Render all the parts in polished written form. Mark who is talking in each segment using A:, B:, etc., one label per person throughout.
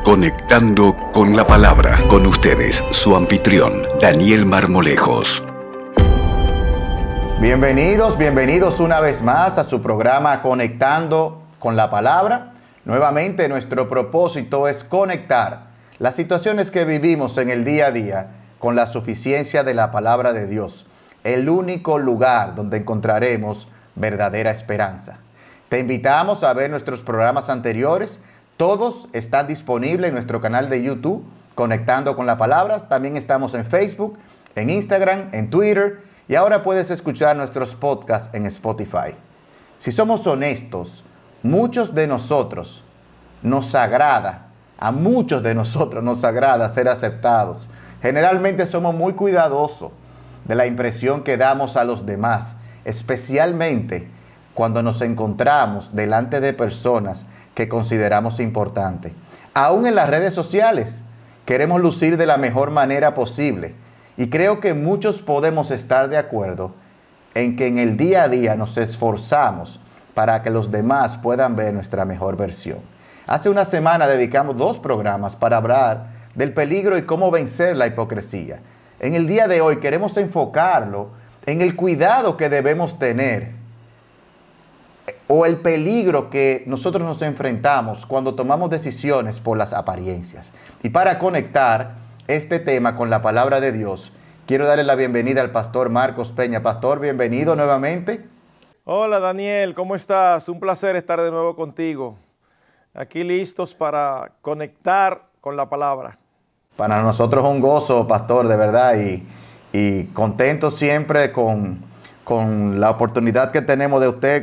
A: Conectando con la Palabra. Con ustedes, su anfitrión, Daniel Marmolejos.
B: Bienvenidos una vez más a su programa Conectando con la Palabra. Nuevamente, nuestro propósito es conectar las situaciones que vivimos en el día a día con la suficiencia de la Palabra de Dios, el único lugar donde encontraremos verdadera esperanza. Te invitamos a ver nuestros programas anteriores. Todos están disponibles en nuestro canal de YouTube, Conectando con la Palabra. También estamos en Facebook, en Instagram, en Twitter, y ahora puedes escuchar nuestros podcasts en Spotify. Si somos honestos, a muchos de nosotros nos agrada ser aceptados. Generalmente somos muy cuidadosos de la impresión que damos a los demás, especialmente cuando nos encontramos delante de personas que consideramos importantes. Aún en las redes sociales queremos lucir de la mejor manera posible, y creo que muchos podemos estar de acuerdo en que en el día a día nos esforzamos para que los demás puedan ver nuestra mejor versión. Hace una semana dedicamos 2 programas para hablar del peligro y cómo vencer la hipocresía. En el día de hoy queremos enfocarlo en el cuidado que debemos tener o el peligro que nosotros nos enfrentamos cuando tomamos decisiones por las apariencias. Y para conectar este tema con la palabra de Dios, quiero darle la bienvenida al pastor Marcos Peña. Pastor, bienvenido nuevamente.
C: Hola Daniel, ¿cómo estás? Un placer estar de nuevo contigo. Aquí listos para conectar con la palabra.
B: Para nosotros es un gozo, pastor, de verdad, y contento siempre con la oportunidad que tenemos de usted,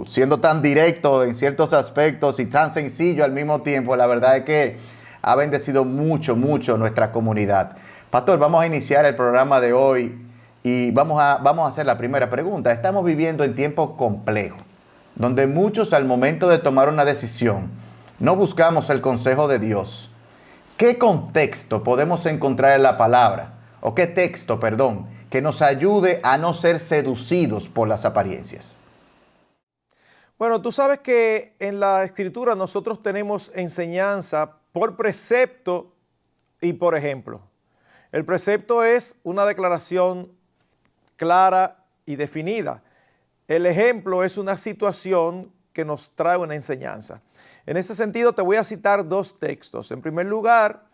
B: siendo tan directo en ciertos aspectos y tan sencillo al mismo tiempo. La verdad es que ha bendecido mucho nuestra comunidad. Pastor, vamos a iniciar el programa de hoy y vamos a hacer la primera pregunta. Estamos viviendo en tiempos complejos, donde muchos al momento de tomar una decisión no buscamos el consejo de Dios. ¿Qué contexto podemos encontrar en la palabra? ¿O qué texto, que nos ayude a no ser seducidos por las apariencias?
C: Bueno, tú sabes que en la Escritura nosotros tenemos enseñanza por precepto y por ejemplo. El precepto es una declaración clara y definida. El ejemplo es una situación que nos trae una enseñanza. En ese sentido te voy a citar 2 textos. En primer lugar,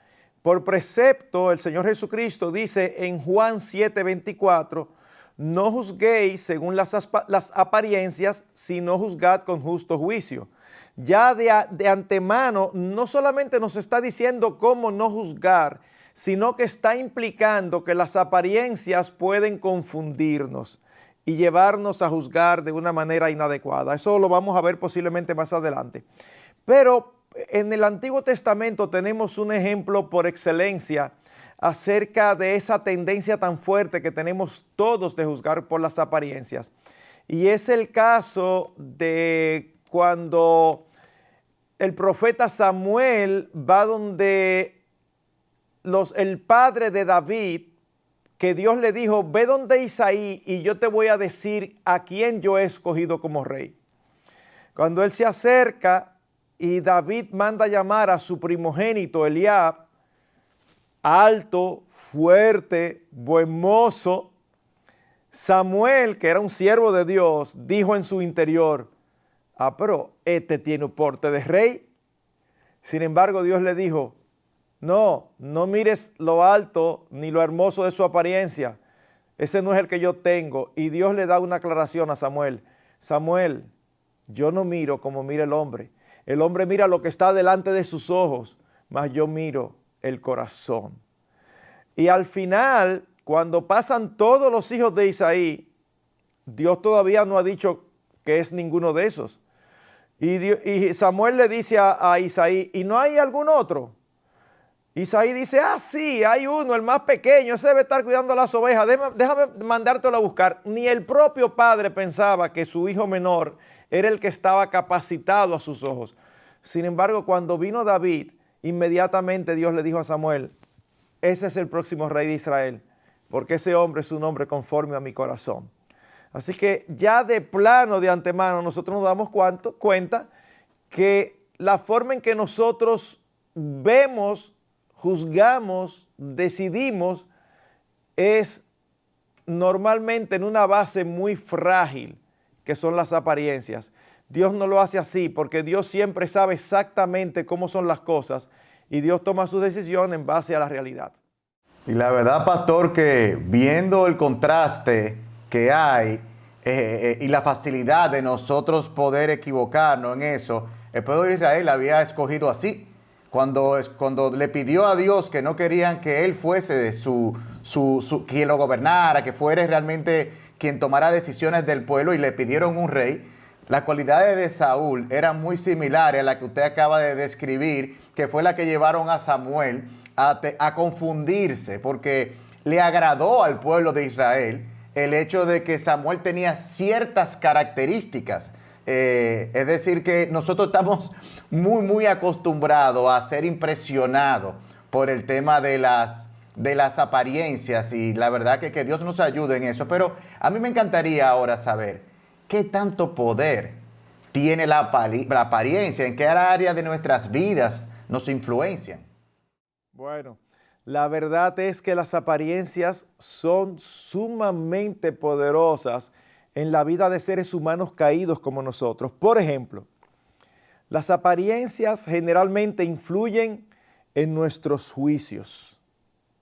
C: por precepto, el Señor Jesucristo dice en Juan 7:24, no juzguéis según las apariencias, sino juzgad con justo juicio. Ya de antemano, no solamente nos está diciendo cómo no juzgar, sino que está implicando que las apariencias pueden confundirnos y llevarnos a juzgar de una manera inadecuada. Eso lo vamos a ver posiblemente más adelante. Pero en el Antiguo Testamento tenemos un ejemplo por excelencia acerca de esa tendencia tan fuerte que tenemos todos de juzgar por las apariencias. Y es el caso de cuando el profeta Samuel va donde el padre de David, que Dios le dijo, ve donde Isaí y yo te voy a decir a quién yo he escogido como rey. Cuando él se acerca y David manda llamar a su primogénito Eliab, alto, fuerte, buen mozo, Samuel, que era un siervo de Dios, dijo en su interior, pero este tiene un porte de rey. Sin embargo, Dios le dijo, no mires lo alto ni lo hermoso de su apariencia. Ese no es el que yo tengo. Y Dios le da una aclaración a Samuel. Samuel, yo no miro como mira el hombre. El hombre mira lo que está delante de sus ojos, mas yo miro el corazón. Y al final, cuando pasan todos los hijos de Isaí, Dios todavía no ha dicho que es ninguno de esos. Y Samuel le dice a Isaí, ¿y no hay algún otro? Isaí dice, sí, hay uno, el más pequeño, ese debe estar cuidando las ovejas, déjame mandártelo a buscar. Ni el propio padre pensaba que su hijo menor era el que estaba capacitado a sus ojos. Sin embargo, cuando vino David, inmediatamente Dios le dijo a Samuel, ese es el próximo rey de Israel, porque ese hombre es un hombre conforme a mi corazón. Así que ya de plano, de antemano, nosotros nos damos cuenta que la forma en que nosotros vemos, juzgamos, decidimos, es normalmente en una base muy frágil, que son las apariencias. Dios no lo hace así, porque Dios siempre sabe exactamente cómo son las cosas y Dios toma su decisión en base a la realidad.
B: Y la verdad, pastor, que viendo el contraste que hay y la facilidad de nosotros poder equivocarnos en eso, el pueblo de Israel había escogido así. Cuando le pidió a Dios que no querían que él fuese quien lo gobernara, que fuera realmente quien tomara decisiones del pueblo, y le pidieron un rey, las cualidades de Saúl eran muy similares a la que usted acaba de describir, que fue la que llevaron a Samuel a confundirse, porque le agradó al pueblo de Israel el hecho de que Samuel tenía ciertas características. Es decir, que nosotros estamos muy acostumbrados a ser impresionados por el tema de las apariencias, y la verdad que Dios nos ayude en eso. Pero a mí me encantaría ahora saber qué tanto poder tiene la apariencia, en qué área de nuestras vidas nos influencian.
C: Bueno, la verdad es que las apariencias son sumamente poderosas en la vida de seres humanos caídos como nosotros. Por ejemplo, las apariencias generalmente influyen en nuestros juicios.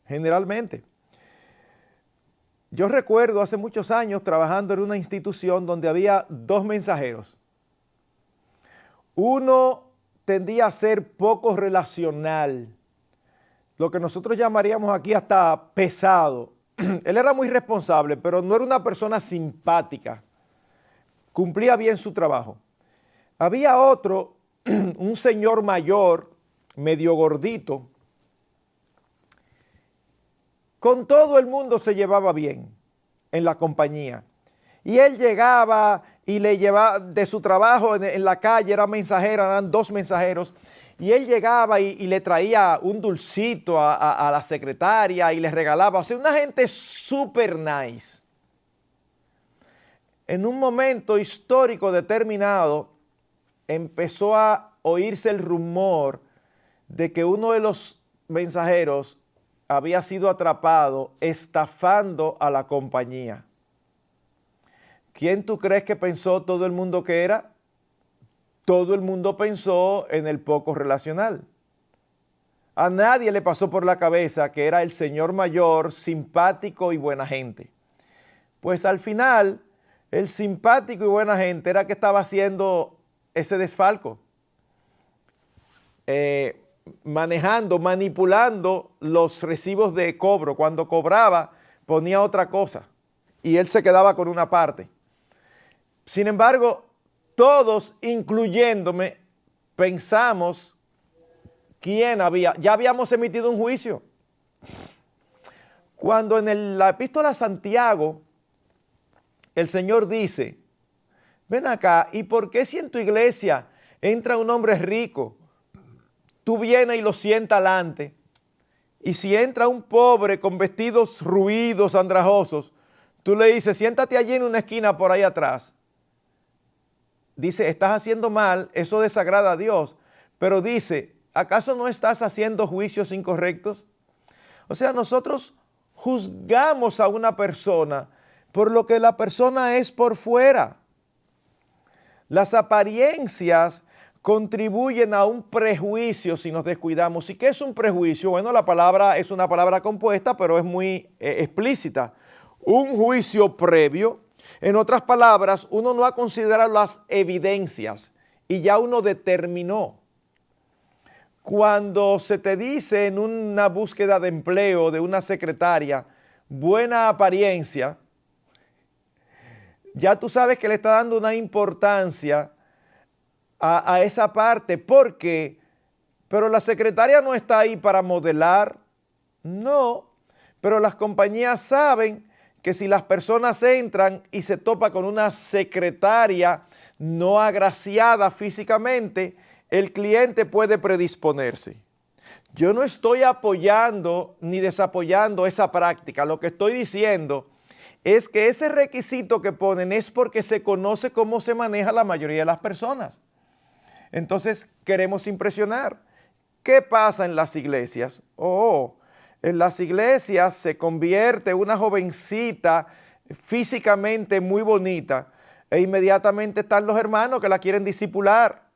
C: Generalmente. Yo recuerdo hace muchos años trabajando en una institución donde había dos mensajeros. Uno tendía a ser poco relacional, lo que nosotros llamaríamos aquí hasta pesado. Él era muy responsable, pero no era una persona simpática. Cumplía bien su trabajo. Había otro, un señor mayor, medio gordito. Con todo el mundo se llevaba bien en la compañía. Y él llegaba y le llevaba de su trabajo en la calle, era mensajero, eran dos mensajeros. Y él llegaba y le traía un dulcito a la secretaria y le regalaba. O sea, una gente súper nice. En un momento histórico determinado, empezó a oírse el rumor de que uno de los mensajeros había sido atrapado estafando a la compañía. ¿Quién tú crees que pensó todo el mundo que era? Todo el mundo pensó en el poco relacional. A nadie le pasó por la cabeza que era el señor mayor, simpático y buena gente. Pues al final, el simpático y buena gente era que estaba haciendo ese desfalco. Manejando, manipulando los recibos de cobro. Cuando cobraba, ponía otra cosa y él se quedaba con una parte. Sin embargo, todos, incluyéndome, pensamos ya habíamos emitido un juicio. Cuando en la epístola a Santiago, el Señor dice, ven acá, ¿y por qué si en tu iglesia entra un hombre rico, tú vienes y lo sientas alante? Y si entra un pobre con vestidos ruidos, andrajosos, tú le dices, siéntate allí en una esquina por ahí atrás. Dice, estás haciendo mal, eso desagrada a Dios. Pero dice, ¿acaso no estás haciendo juicios incorrectos? O sea, nosotros juzgamos a una persona por lo que la persona es por fuera. Las apariencias contribuyen a un prejuicio si nos descuidamos. ¿Y qué es un prejuicio? Bueno, la palabra es una palabra compuesta, pero es muy explícita. Un juicio previo. En otras palabras, uno no ha considerado las evidencias y ya uno determinó. Cuando se te dice en una búsqueda de empleo de una secretaria, buena apariencia, ya tú sabes que le está dando una importancia a esa parte. ¿Por qué? Pero la secretaria no está ahí para modelar. No, pero las compañías saben que si las personas entran y se topa con una secretaria no agraciada físicamente, el cliente puede predisponerse. Yo no estoy apoyando ni desapoyando esa práctica. Lo que estoy diciendo es que ese requisito que ponen es porque se conoce cómo se maneja la mayoría de las personas. Entonces queremos impresionar. ¿Qué pasa en las iglesias? En las iglesias se convierte una jovencita físicamente muy bonita e inmediatamente están los hermanos que la quieren discipular.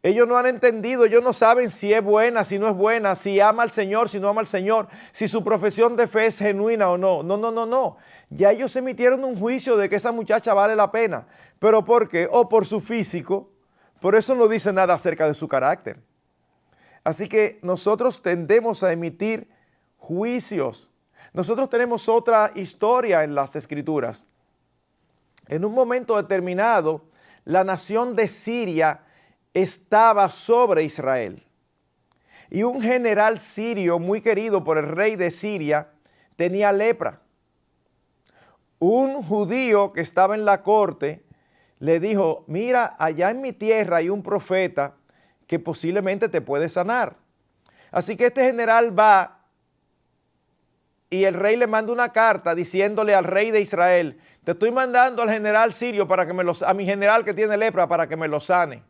C: Ellos no han entendido, ellos no saben si es buena, si no es buena, si ama al Señor, si no ama al Señor, si su profesión de fe es genuina o no. No. Ya ellos emitieron un juicio de que esa muchacha vale la pena. ¿Pero por qué? O por su físico. Por eso no dice nada acerca de su carácter. Así que nosotros tendemos a emitir juicios. Nosotros tenemos otra historia en las Escrituras. En un momento determinado, la nación de Siria estaba sobre Israel. Y un general sirio muy querido por el rey de Siria tenía lepra. Un judío que estaba en la corte le dijo, mira, allá en mi tierra hay un profeta que posiblemente te puede sanar. Así que este general va y el rey le manda una carta diciéndole al rey de Israel, te estoy mandando al general sirio para que a mi general que tiene lepra para que me lo sane.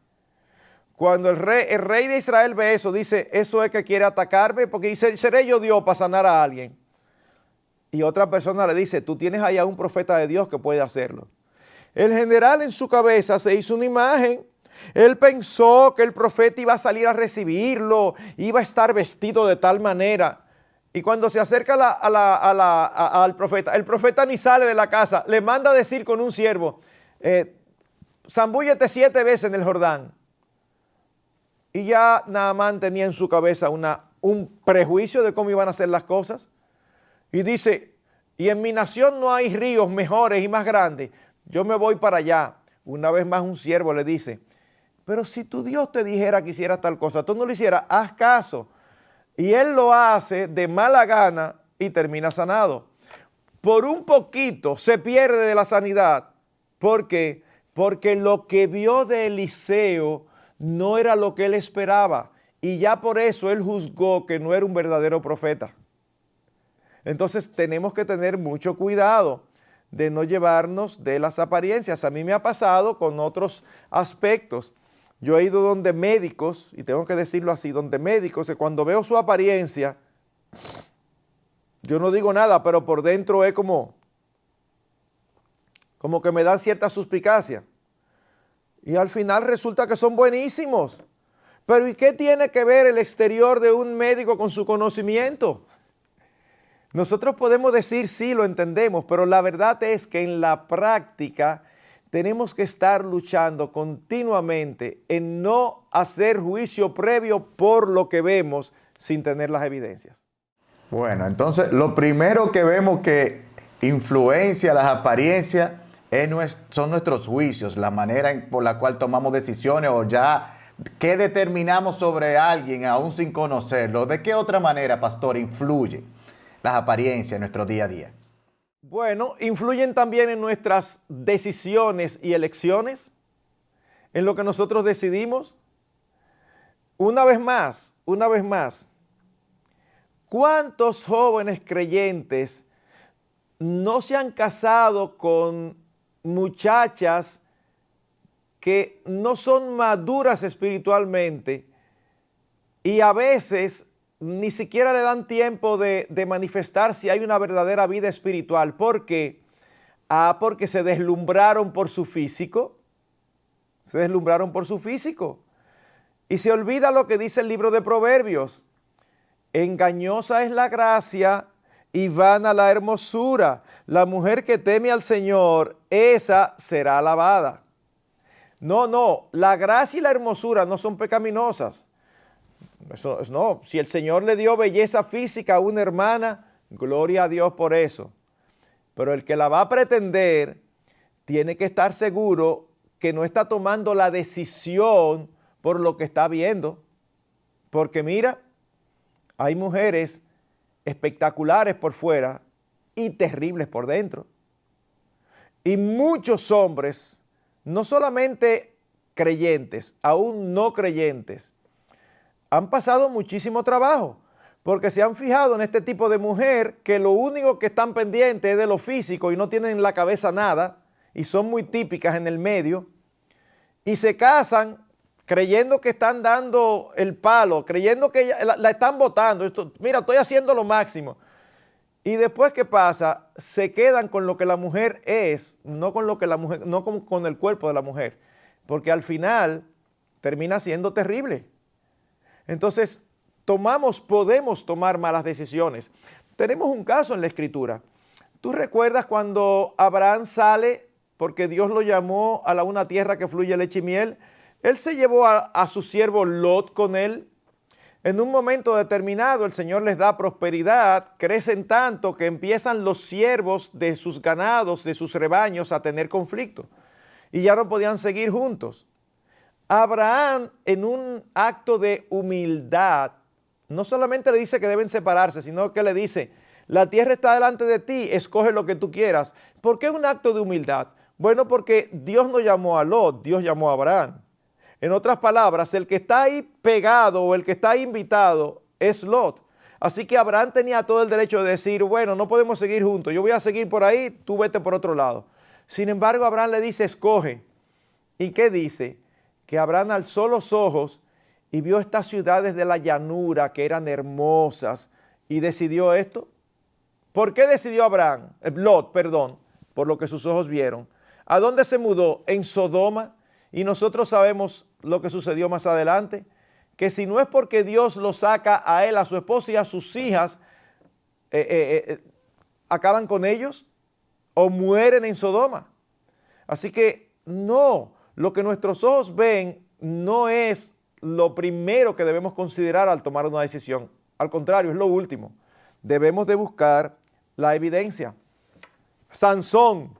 C: Cuando el rey de Israel ve eso, dice, eso es que quiere atacarme, porque dice, ¿seré yo Dios para sanar a alguien? Y otra persona le dice, tú tienes allá un profeta de Dios que puede hacerlo. El general en su cabeza se hizo una imagen. Él pensó que el profeta iba a salir a recibirlo, iba a estar vestido de tal manera. Y cuando se acerca al profeta, el profeta ni sale de la casa, le manda a decir con un siervo, zambúllete 7 veces en el Jordán. Y ya Naamán tenía en su cabeza un prejuicio de cómo iban a ser las cosas. Y dice, y en mi nación no hay ríos mejores y más grandes, yo me voy para allá. Una vez más un siervo le dice, pero si tu Dios te dijera que hicieras tal cosa, tú no lo hicieras, haz caso. Y él lo hace de mala gana y termina sanado. Por un poquito se pierde de la sanidad. ¿Por qué? Porque lo que vio de Eliseo no era lo que él esperaba. Y ya por eso él juzgó que no era un verdadero profeta. Entonces tenemos que tener mucho cuidado de no llevarnos de las apariencias. A mí me ha pasado con otros aspectos. Yo he ido donde médicos, y tengo que decirlo así, donde médicos, que cuando veo su apariencia, yo no digo nada, pero por dentro es como que me dan cierta suspicacia. Y al final resulta que son buenísimos. Pero ¿y qué tiene que ver el exterior de un médico con su conocimiento? Nosotros podemos decir sí, lo entendemos, pero la verdad es que en la práctica tenemos que estar luchando continuamente en no hacer juicio previo por lo que vemos sin tener las evidencias.
B: Bueno, entonces lo primero que vemos que influencia las apariencias son nuestros juicios, la manera por la cual tomamos decisiones o ya qué determinamos sobre alguien aún sin conocerlo. ¿De qué otra manera, pastor, influye las apariencias en nuestro día a día?
C: Bueno, influyen también en nuestras decisiones y elecciones, en lo que nosotros decidimos. Una vez más, ¿cuántos jóvenes creyentes no se han casado con muchachas que no son maduras espiritualmente y a veces ni siquiera le dan tiempo de manifestar si hay una verdadera vida espiritual? ¿Por qué? Porque se deslumbraron por su físico. Y se olvida lo que dice el libro de Proverbios. Engañosa es la gracia y vana la hermosura. La mujer que teme al Señor, esa será alabada. No, la gracia y la hermosura no son pecaminosas. Eso, no, si el Señor le dio belleza física a una hermana, gloria a Dios por eso. Pero el que la va a pretender tiene que estar seguro que no está tomando la decisión por lo que está viendo. Porque mira, hay mujeres espectaculares por fuera y terribles por dentro. Y muchos hombres, no solamente creyentes, aún no creyentes, han pasado muchísimo trabajo porque se han fijado en este tipo de mujer que lo único que están pendientes es de lo físico y no tienen en la cabeza nada y son muy típicas en el medio y se casan creyendo que están dando el palo, creyendo que la están votando. Mira, estoy haciendo lo máximo. Y después, ¿qué pasa? Se quedan con lo que la mujer es, no con lo que la mujer, no con el cuerpo de la mujer, porque al final termina siendo terrible. Entonces, podemos tomar malas decisiones. Tenemos un caso en la Escritura. ¿Tú recuerdas cuando Abraham sale, porque Dios lo llamó a una tierra que fluye leche y miel? Él se llevó a su siervo Lot con él. En un momento determinado el Señor les da prosperidad, crecen tanto que empiezan los siervos de sus ganados, de sus rebaños a tener conflicto y ya no podían seguir juntos. Abraham, en un acto de humildad, no solamente le dice que deben separarse, sino que le dice, la tierra está delante de ti, escoge lo que tú quieras. ¿Por qué un acto de humildad? Bueno, porque Dios no llamó a Lot, Dios llamó a Abraham. En otras palabras, el que está ahí pegado o el que está ahí invitado es Lot. Así que Abraham tenía todo el derecho de decir, bueno, no podemos seguir juntos, yo voy a seguir por ahí, tú vete por otro lado. Sin embargo, Abraham le dice, escoge. ¿Y qué dice? Que Abraham alzó los ojos y vio estas ciudades de la llanura que eran hermosas y decidió esto. ¿Por qué decidió Lot, por lo que sus ojos vieron? ¿A dónde se mudó? En Sodoma. Y nosotros sabemos lo que sucedió más adelante, que si no es porque Dios lo saca a él, a su esposa y a sus hijas, acaban con ellos o mueren en Sodoma. Así que no, lo que nuestros ojos ven no es lo primero que debemos considerar al tomar una decisión. Al contrario, es lo último. Debemos de buscar la evidencia. Sansón,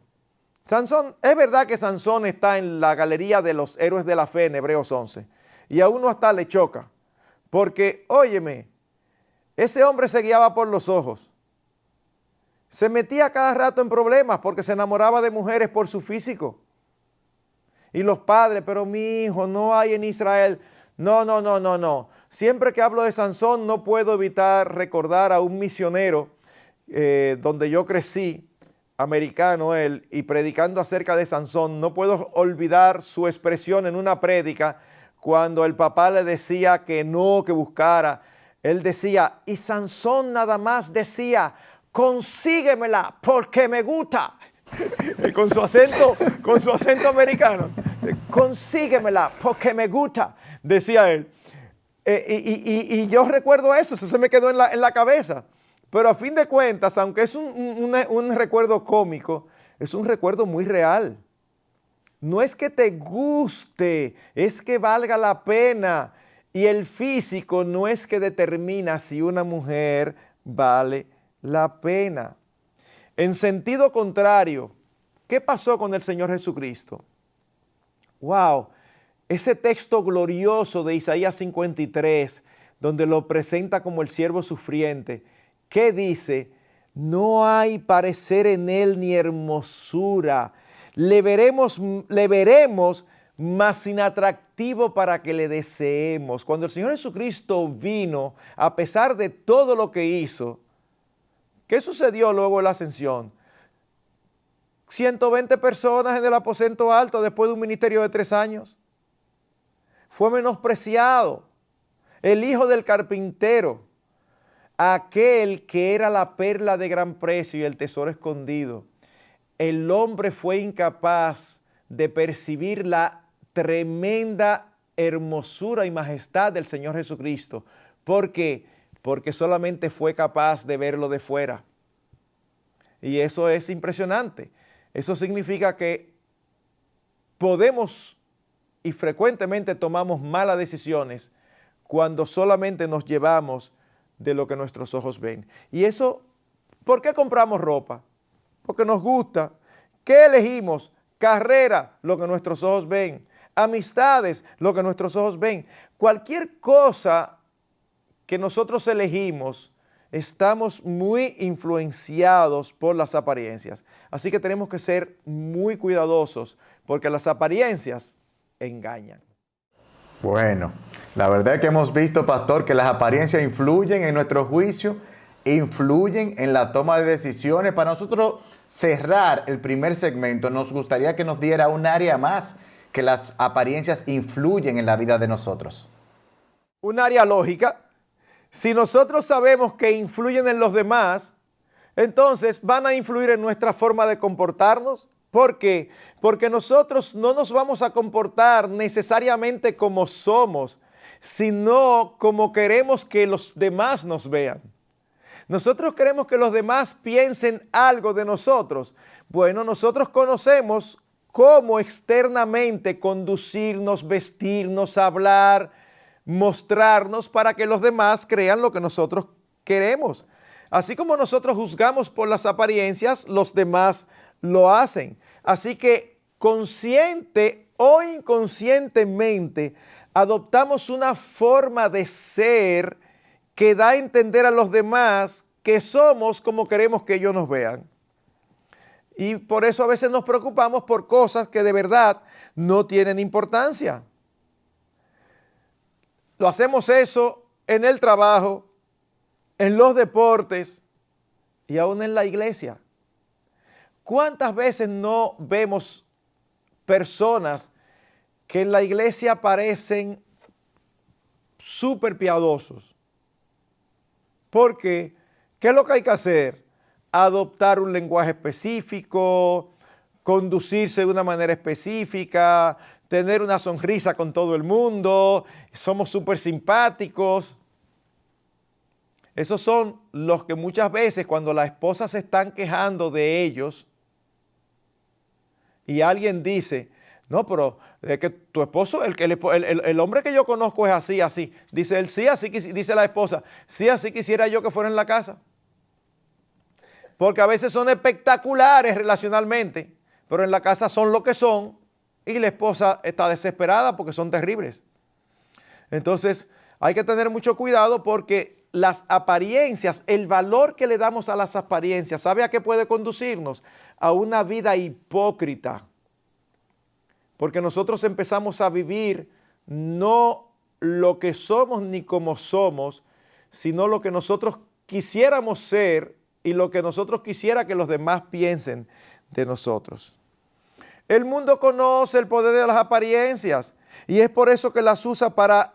C: es verdad que Sansón está en la galería de los héroes de la fe en Hebreos 11 y a uno hasta le choca porque, óyeme, ese hombre se guiaba por los ojos, se metía cada rato en problemas porque se enamoraba de mujeres por su físico y los padres, pero mi hijo, no hay en Israel, no, siempre que hablo de Sansón no puedo evitar recordar a un misionero donde yo crecí, americano él, y predicando acerca de Sansón, no puedo olvidar su expresión en una prédica cuando el papá le decía que no, que buscara. Él decía, y Sansón nada más decía, consíguemela porque me gusta. con su acento americano. Consíguemela porque me gusta, decía él. Y yo recuerdo eso se me quedó en la cabeza. Pero a fin de cuentas, aunque es un recuerdo cómico, es un recuerdo muy real. No es que te guste, es que valga la pena. Y el físico no es que determina si una mujer vale la pena. En sentido contrario, ¿qué pasó con el Señor Jesucristo? ¡Wow! Ese texto glorioso de Isaías 53, donde lo presenta como el siervo sufriente, ¿qué dice? No hay parecer en él ni hermosura. Le veremos, mas sin atractivo para que le deseemos. Cuando el Señor Jesucristo vino, a pesar de todo lo que hizo, ¿qué sucedió luego de la ascensión? 120 personas en el aposento alto después de un ministerio de 3 años. Fue menospreciado. El hijo del carpintero, aquel que era la perla de gran precio y el tesoro escondido. El hombre fue incapaz de percibir la tremenda hermosura y majestad del Señor Jesucristo. ¿Por qué? Porque solamente fue capaz de verlo de fuera. Y eso es impresionante. Eso significa que podemos y frecuentemente tomamos malas decisiones cuando solamente nos llevamos de lo que nuestros ojos ven. Y eso, ¿por qué compramos ropa? Porque nos gusta. ¿Qué elegimos? Carrera, lo que nuestros ojos ven. Amistades, lo que nuestros ojos ven. Cualquier cosa que nosotros elegimos, estamos muy influenciados por las apariencias. Así que tenemos que ser muy cuidadosos porque las apariencias engañan.
B: Bueno, la verdad es que hemos visto, pastor, que las apariencias influyen en nuestro juicio, influyen en la toma de decisiones. Para nosotros cerrar el primer segmento, nos gustaría que nos diera un área más que las apariencias influyen en la vida de nosotros?
C: Un área lógica. Si nosotros sabemos que influyen en los demás, entonces van a influir en nuestra forma de comportarnos. ¿Por qué? Porque nosotros no nos vamos a comportar necesariamente como somos, sino como queremos que los demás nos vean. Nosotros queremos que los demás piensen algo de nosotros. Bueno, nosotros conocemos cómo externamente conducirnos, vestirnos, hablar, mostrarnos para que los demás crean lo que nosotros queremos. Así como nosotros juzgamos por las apariencias, los demás lo hacen. Así que consciente o inconscientemente adoptamos una forma de ser que da a entender a los demás que somos como queremos que ellos nos vean. Y por eso a veces nos preocupamos por cosas que de verdad no tienen importancia. Lo hacemos eso en el trabajo, en los deportes y aún en la iglesia. ¿Cuántas veces no vemos personas que en la iglesia parecen súper piadosos? Porque, ¿qué es lo que hay que hacer? Adoptar un lenguaje específico, conducirse de una manera específica, tener una sonrisa con todo el mundo, somos súper simpáticos. Esos son los que muchas veces cuando las esposas se están quejando de ellos y alguien dice, no, pero es que tu esposo, el hombre que yo conozco es así, así. Dice él, sí, así, dice la esposa, sí, así quisiera yo que fuera en la casa. Porque a veces son espectaculares relacionalmente, pero en la casa son lo que son y la esposa está desesperada porque son terribles. Entonces hay que tener mucho cuidado porque las apariencias, el valor que le damos a las apariencias, ¿sabe a qué puede conducirnos? A una vida hipócrita. Porque nosotros empezamos a vivir no lo que somos ni como somos, sino lo que nosotros quisiéramos ser y lo que nosotros quisiera que los demás piensen de nosotros. El mundo conoce el poder de las apariencias y es por eso que las usa para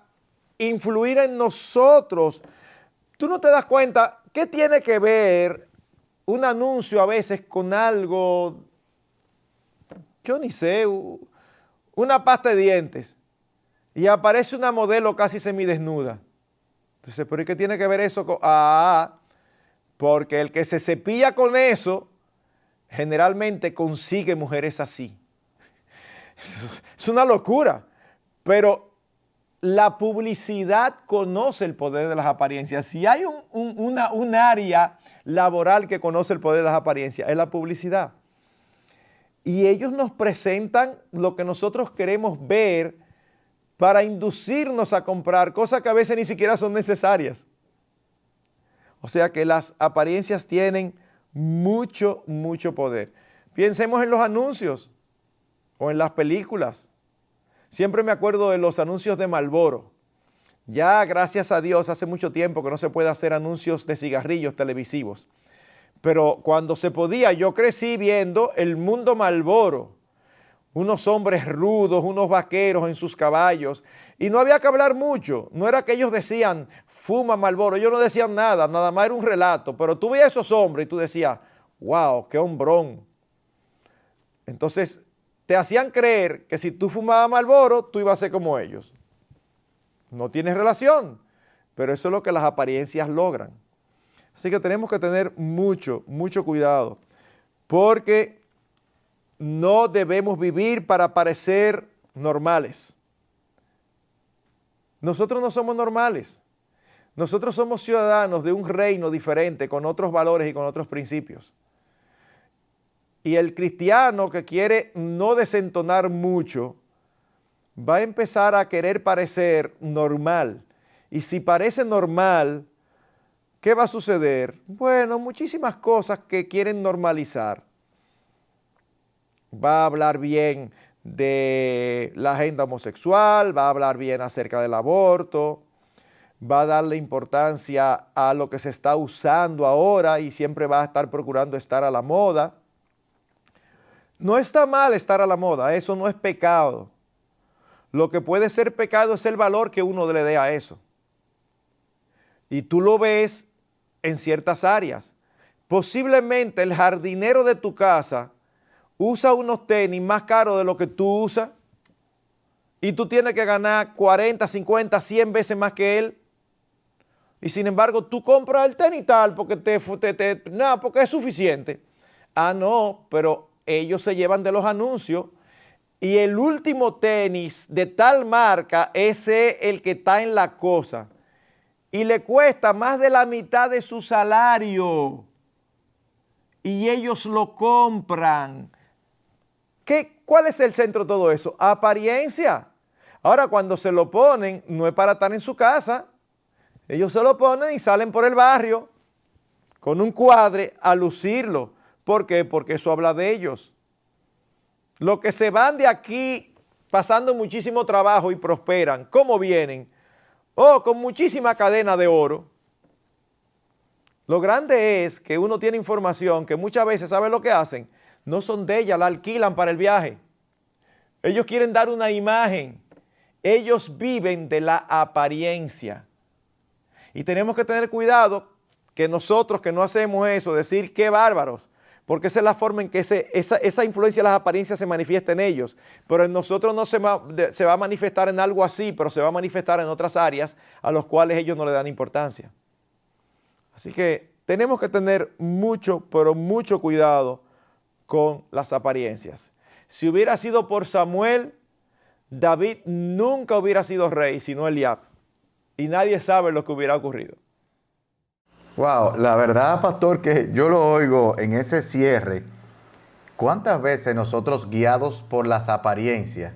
C: influir en nosotros. Tú no te das cuenta qué tiene que ver un anuncio a veces con algo, yo ni sé, una pasta de dientes y aparece una modelo casi semidesnuda. Entonces, ¿pero qué tiene que ver eso con...? Porque el que se cepilla con eso generalmente consigue mujeres así. Es una locura, pero la publicidad conoce el poder de las apariencias. Si hay un área laboral que conoce el poder de las apariencias, es la publicidad. Y ellos nos presentan lo que nosotros queremos ver para inducirnos a comprar cosas que a veces ni siquiera son necesarias. O sea que las apariencias tienen mucho, mucho poder. Pensemos en los anuncios o en las películas. Siempre me acuerdo de los anuncios de Marlboro. Ya, gracias a Dios, hace mucho tiempo que no se puede hacer anuncios de cigarrillos televisivos. Pero cuando se podía, yo crecí viendo el mundo Marlboro. Unos hombres rudos, unos vaqueros en sus caballos. Y no había que hablar mucho. No era que ellos decían, fuma Marlboro. Ellos no decían nada, nada más era un relato. Pero tú veías a esos hombres y tú decías, wow, qué hombrón. Entonces, te hacían creer que si tú fumabas Marlboro, tú ibas a ser como ellos. No tienes relación, pero eso es lo que las apariencias logran. Así que tenemos que tener mucho, mucho cuidado, porque no debemos vivir para parecer normales. Nosotros no somos normales. Nosotros somos ciudadanos de un reino diferente, con otros valores y con otros principios. Y el cristiano que quiere no desentonar mucho, va a empezar a querer parecer normal. Y si parece normal, ¿qué va a suceder? Bueno, muchísimas cosas que quieren normalizar. Va a hablar bien de la agenda homosexual, va a hablar bien acerca del aborto, va a darle importancia a lo que se está usando ahora y siempre va a estar procurando estar a la moda. No está mal estar a la moda, eso no es pecado. Lo que puede ser pecado es el valor que uno le dé a eso. Y tú lo ves en ciertas áreas. Posiblemente el jardinero de tu casa usa unos tenis más caros de lo que tú usas y tú tienes que ganar 40, 50, 100 veces más que él. Y sin embargo, tú compras el tenis tal porque porque es suficiente. Ah, no, pero ellos se llevan de los anuncios y el último tenis de tal marca, ese es el que está en la cosa. Y le cuesta más de la mitad de su salario. Y ellos lo compran. ¿Cuál es el centro de todo eso? Apariencia. Ahora, cuando se lo ponen, no es para estar en su casa. Ellos se lo ponen y salen por el barrio con un cuadre a lucirlo. ¿Por qué? Porque eso habla de ellos. Los que se van de aquí pasando muchísimo trabajo y prosperan, ¿cómo vienen? Oh, con muchísima cadena de oro. Lo grande es que uno tiene información que muchas veces, ¿sabe lo que hacen? No son de ella, la alquilan para el viaje. Ellos quieren dar una imagen. Ellos viven de la apariencia. Y tenemos que tener cuidado que nosotros que no hacemos eso, decir qué bárbaros, porque esa es la forma en que esa influencia de las apariencias se manifiesta en ellos. Pero en nosotros no se va a manifestar en algo así, pero se va a manifestar en otras áreas a las cuales ellos no le dan importancia. Así que tenemos que tener mucho, pero mucho cuidado con las apariencias. Si hubiera sido por Samuel, David nunca hubiera sido rey, sino Eliab. Y nadie sabe lo que hubiera ocurrido.
B: Wow, la verdad, pastor, que yo lo oigo en ese cierre. ¿Cuántas veces nosotros, guiados por las apariencias,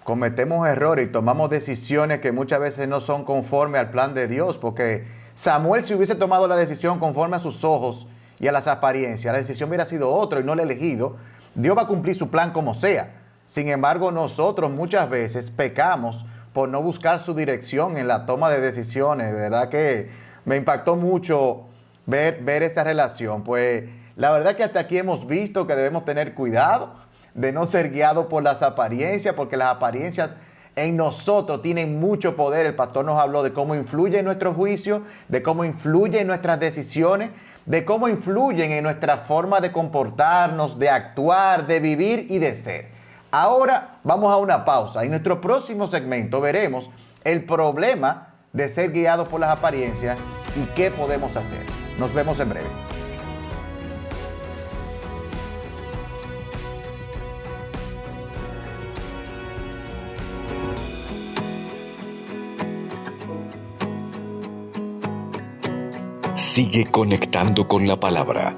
B: cometemos errores y tomamos decisiones que muchas veces no son conforme al plan de Dios? Porque Samuel, si hubiese tomado la decisión conforme a sus ojos y a las apariencias, la decisión hubiera sido otra y no el elegido. Dios va a cumplir su plan como sea. Sin embargo, nosotros muchas veces pecamos por no buscar su dirección en la toma de decisiones. De verdad que me impactó mucho ver esa relación. Pues la verdad que hasta aquí hemos visto que debemos tener cuidado de no ser guiados por las apariencias, porque las apariencias en nosotros tienen mucho poder. El pastor nos habló de cómo influye en nuestro juicio, de cómo influye en nuestras decisiones, de cómo influyen en nuestra forma de comportarnos, de actuar, de vivir y de ser. Ahora vamos a una pausa. En nuestro próximo segmento veremos el problema de ser guiados por las apariencias y qué podemos hacer. Nos vemos en breve.
A: Sigue conectando con la palabra.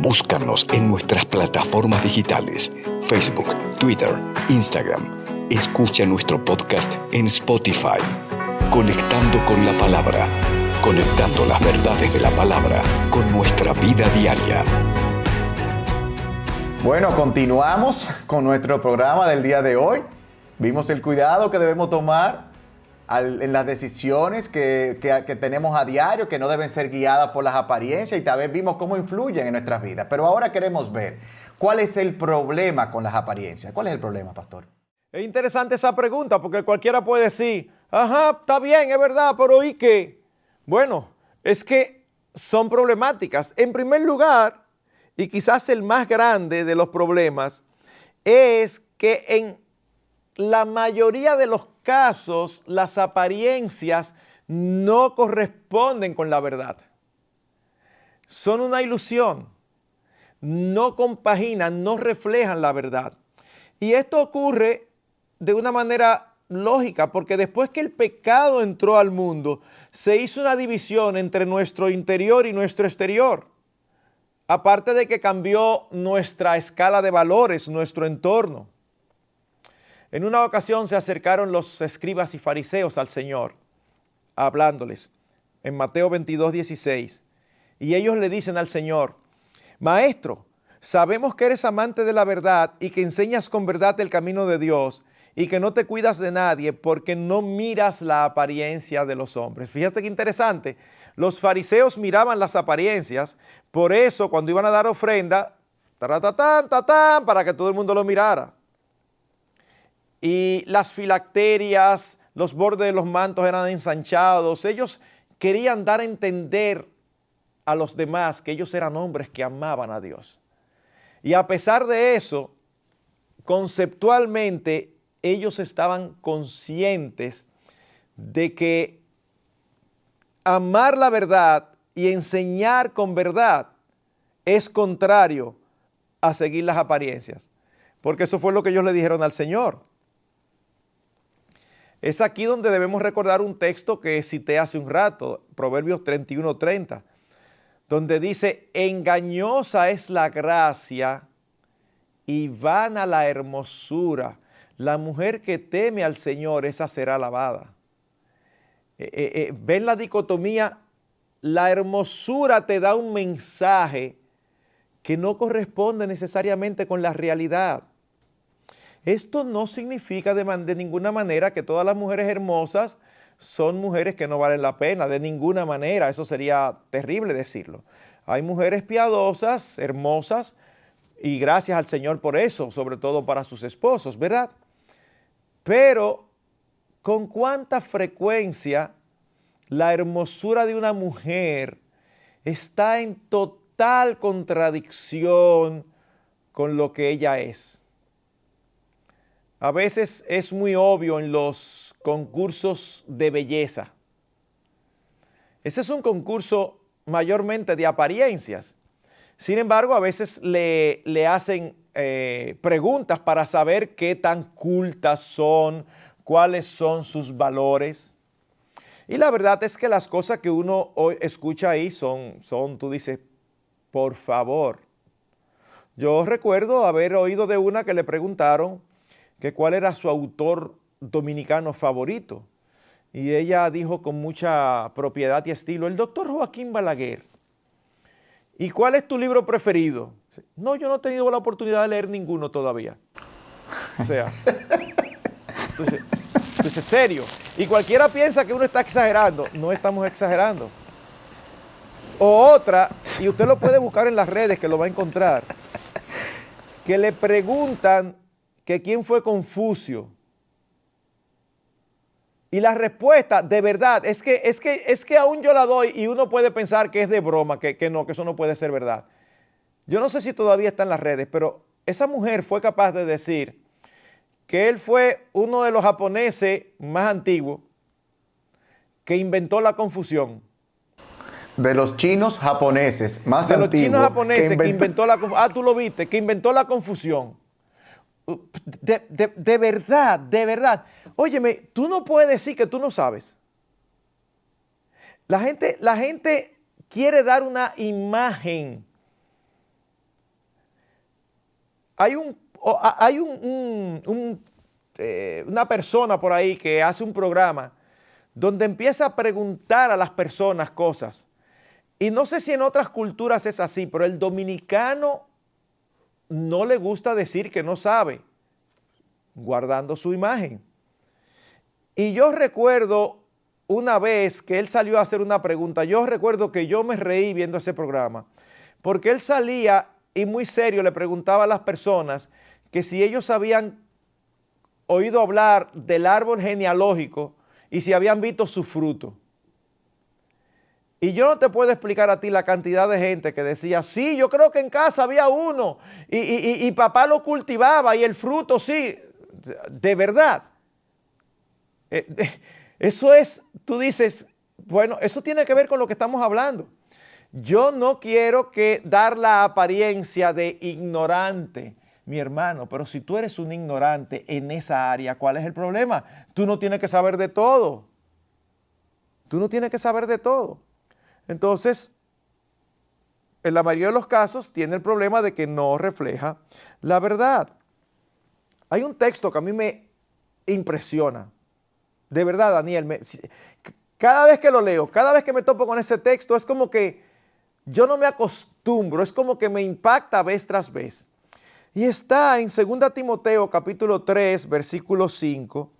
A: Búscanos en nuestras plataformas digitales, Facebook, Twitter, Instagram. Escucha nuestro podcast en Spotify. Conectando con la palabra. Conectando las verdades de la palabra con nuestra vida diaria.
B: Bueno, continuamos con nuestro programa del día de hoy. Vimos el cuidado que debemos tomar en las decisiones que tenemos a diario, que no deben ser guiadas por las apariencias, y tal vez vimos cómo influyen en nuestras vidas. Pero ahora queremos ver cuál es el problema con las apariencias. ¿Cuál es el problema, pastor?
C: Es interesante esa pregunta porque cualquiera puede decir, ajá, está bien, es verdad, pero ¿y qué? Bueno, es que son problemáticas. En primer lugar, y quizás el más grande de los problemas, es que en la mayoría de los casos las apariencias no corresponden con la verdad. Son una ilusión, no compaginan, no reflejan la verdad. Y esto ocurre de una manera lógica, porque después que el pecado entró al mundo, se hizo una división entre nuestro interior y nuestro exterior. Aparte de que cambió nuestra escala de valores, nuestro entorno. En una ocasión se acercaron los escribas y fariseos al Señor, hablándoles, en Mateo 22, 16. Y ellos le dicen al Señor, Maestro, sabemos que eres amante de la verdad y que enseñas con verdad el camino de Dios y que no te cuidas de nadie porque no miras la apariencia de los hombres. Fíjate qué interesante. Los fariseos miraban las apariencias, por eso cuando iban a dar ofrenda, taratatán, tatán, para que todo el mundo lo mirara. y las filacterias, los bordes de los mantos eran ensanchados. Ellos querían dar a entender a los demás que ellos eran hombres que amaban a Dios. Y a pesar de eso, conceptualmente, ellos estaban conscientes de que amar la verdad y enseñar con verdad es contrario a seguir las apariencias. Porque eso fue lo que ellos le dijeron al Señor. Es aquí donde debemos recordar un texto que cité hace un rato, Proverbios 31:30, donde dice, engañosa es la gracia y vana la hermosura. La mujer que teme al Señor, esa será alabada. ¿Ven la dicotomía? La hermosura te da un mensaje que no corresponde necesariamente con la realidad. Esto no significa de ninguna manera que todas las mujeres hermosas son mujeres que no valen la pena, de ninguna manera, eso sería terrible decirlo. Hay mujeres piadosas, hermosas, y gracias al Señor por eso, sobre todo para sus esposos, ¿verdad? Pero, ¿con cuánta frecuencia la hermosura de una mujer está en total contradicción con lo que ella es? A veces es muy obvio en los concursos de belleza. Ese es un concurso mayormente de apariencias. Sin embargo, a veces le hacen preguntas para saber qué tan cultas son, cuáles son sus valores. Y la verdad es que las cosas que uno hoy escucha ahí son, tú dices, por favor. Yo recuerdo haber oído de una que le preguntaron que cuál era su autor dominicano favorito. Y ella dijo con mucha propiedad y estilo, el doctor Joaquín Balaguer. ¿Y cuál es tu libro preferido? No, yo no he tenido la oportunidad de leer ninguno todavía. O sea, entonces, serio. Y cualquiera piensa que uno está exagerando. No estamos exagerando. O otra, y usted lo puede buscar en las redes que lo va a encontrar, que le preguntan que quién fue Confucio. Y la respuesta, de verdad, es que aún yo la doy y uno puede pensar que es de broma, que no, que eso no puede ser verdad. Yo no sé si todavía está en las redes, pero esa mujer fue capaz de decir que él fue uno de los japoneses más antiguos que inventó la confusión.
B: De los chinos japoneses más antiguos.
C: De los chinos japoneses que inventó la confusión. Ah, tú lo viste, que inventó la confusión. De verdad, de verdad. Óyeme, tú no puedes decir que tú no sabes. La gente quiere dar una imagen. Hay una persona por ahí que hace un programa donde empieza a preguntar a las personas cosas. Y no sé si en otras culturas es así, pero el dominicano no le gusta decir que no sabe, guardando su imagen. Y yo recuerdo una vez que él salió a hacer una pregunta, yo recuerdo que yo me reí viendo ese programa, porque él salía y muy serio le preguntaba a las personas que si ellos habían oído hablar del árbol genealógico y si habían visto su fruto. Y yo no te puedo explicar a ti la cantidad de gente que decía, sí, yo creo que en casa había uno y papá lo cultivaba y el fruto sí, de verdad. Eso es, tú dices, bueno, eso tiene que ver con lo que estamos hablando. Yo no quiero dar la apariencia de ignorante, mi hermano, pero si tú eres un ignorante en esa área, ¿cuál es el problema? Tú no tienes que saber de todo. Tú no tienes que saber de todo. Entonces, en la mayoría de los casos tiene el problema de que no refleja la verdad. Hay un texto que a mí me impresiona. De verdad, Daniel, cada vez que lo leo, cada vez que me topo con ese texto, es como que yo no me acostumbro, es como que me impacta vez tras vez. Y está en 2 Timoteo capítulo 3, versículo 5,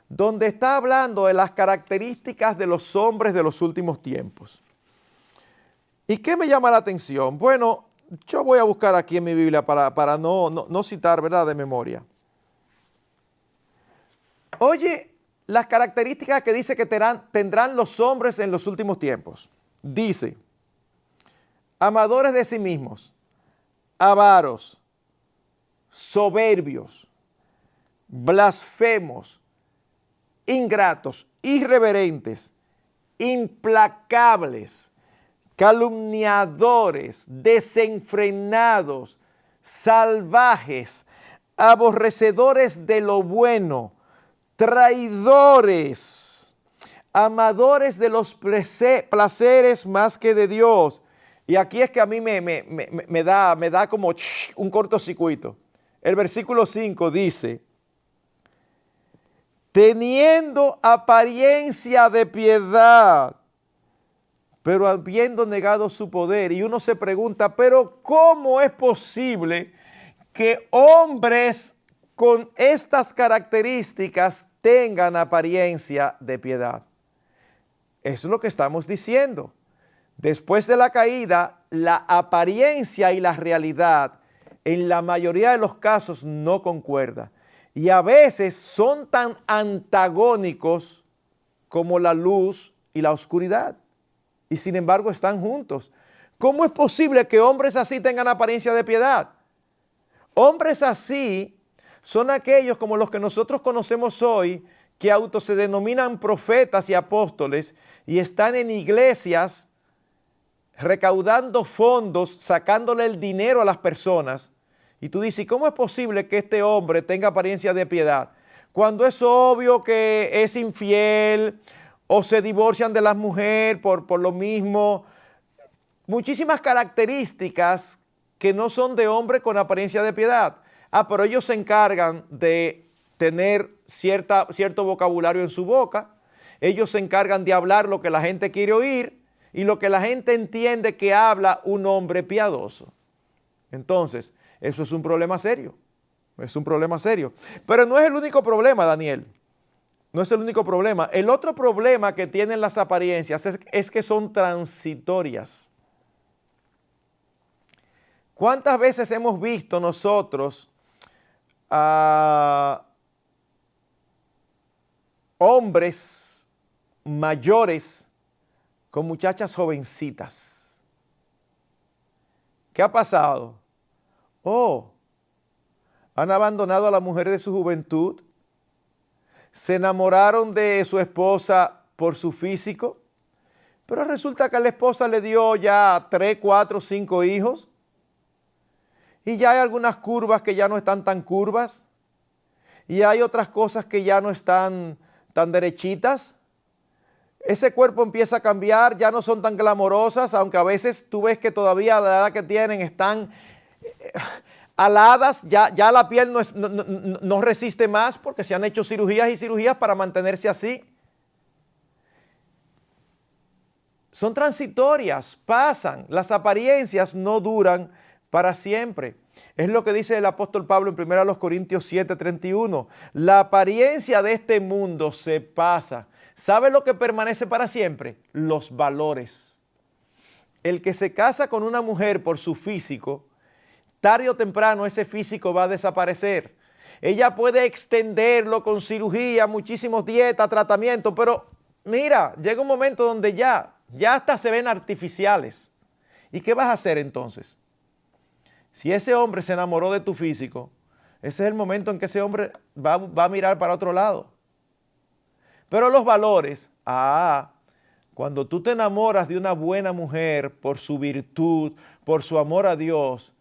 C: donde está hablando de las características de los hombres de los últimos tiempos. ¿Y qué me llama la atención? Bueno, yo voy a buscar aquí en mi Biblia para no citar, ¿verdad?, de memoria. Oye, las características que dice que tendrán los hombres en los últimos tiempos. Dice, amadores de sí mismos, avaros, soberbios, blasfemos, ingratos, irreverentes, implacables, calumniadores, desenfrenados, salvajes, aborrecedores de lo bueno, traidores, amadores de los placeres más que de Dios. Y aquí es que a mí me da como un cortocircuito. El versículo 5 dice, teniendo apariencia de piedad, pero habiendo negado su poder. Y uno se pregunta, pero ¿cómo es posible que hombres con estas características tengan apariencia de piedad? Eso es lo que estamos diciendo. Después de la caída, la apariencia y la realidad en la mayoría de los casos no concuerda. Y a veces son tan antagónicos como la luz y la oscuridad. Y sin embargo están juntos. ¿Cómo es posible que hombres así tengan apariencia de piedad? Hombres así son aquellos como los que nosotros conocemos hoy, que se denominan profetas y apóstoles y están en iglesias recaudando fondos, sacándole el dinero a las personas. Y tú dices, ¿cómo es posible que este hombre tenga apariencia de piedad? Cuando es obvio que es infiel o se divorcian de la mujer por lo mismo. Muchísimas características que no son de hombre con apariencia de piedad. Pero ellos se encargan de tener cierto vocabulario en su boca. Ellos se encargan de hablar lo que la gente quiere oír y lo que la gente entiende que habla un hombre piadoso. Entonces, eso es un problema serio. Es un problema serio. Pero no es el único problema, Daniel. No es el único problema. El otro problema que tienen las apariencias es que son transitorias. ¿Cuántas veces hemos visto nosotros a hombres mayores con muchachas jovencitas? ¿Qué ha pasado? Han abandonado a la mujer de su juventud, se enamoraron de su esposa por su físico, pero resulta que la esposa le dio ya 3, 4, 5 hijos y ya hay algunas curvas que ya no están tan curvas y hay otras cosas que ya no están tan derechitas. Ese cuerpo empieza a cambiar, ya no son tan glamorosas, aunque a veces tú ves que todavía a la edad que tienen están aladas, ya la piel no resiste más porque se han hecho cirugías y cirugías para mantenerse así. Son transitorias, pasan, las apariencias no duran para siempre. Es lo que dice el apóstol Pablo en 1 Corintios 7:31. La apariencia de este mundo se pasa. ¿Sabe lo que permanece para siempre? Los valores. El que se casa con una mujer por su físico, tarde o temprano ese físico va a desaparecer. Ella puede extenderlo con cirugía, muchísimos dietas, tratamientos, pero mira, llega un momento donde ya hasta se ven artificiales. ¿Y qué vas a hacer entonces? Si ese hombre se enamoró de tu físico, ese es el momento en que ese hombre va a mirar para otro lado. Pero los valores, cuando tú te enamoras de una buena mujer por su virtud, por su amor a Dios,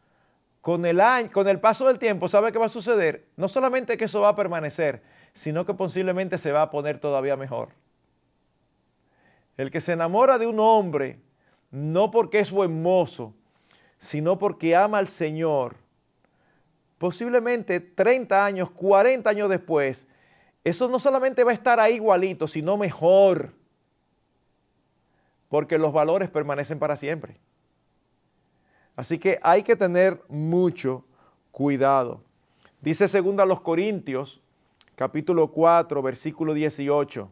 C: con el paso del tiempo, ¿sabe qué va a suceder? No solamente que eso va a permanecer, sino que posiblemente se va a poner todavía mejor. El que se enamora de un hombre, no porque es buen mozo, sino porque ama al Señor, posiblemente 30 años, 40 años después, eso no solamente va a estar ahí igualito, sino mejor, porque los valores permanecen para siempre. Así que hay que tener mucho cuidado. Dice 2 Corintios, capítulo 4, versículo 18.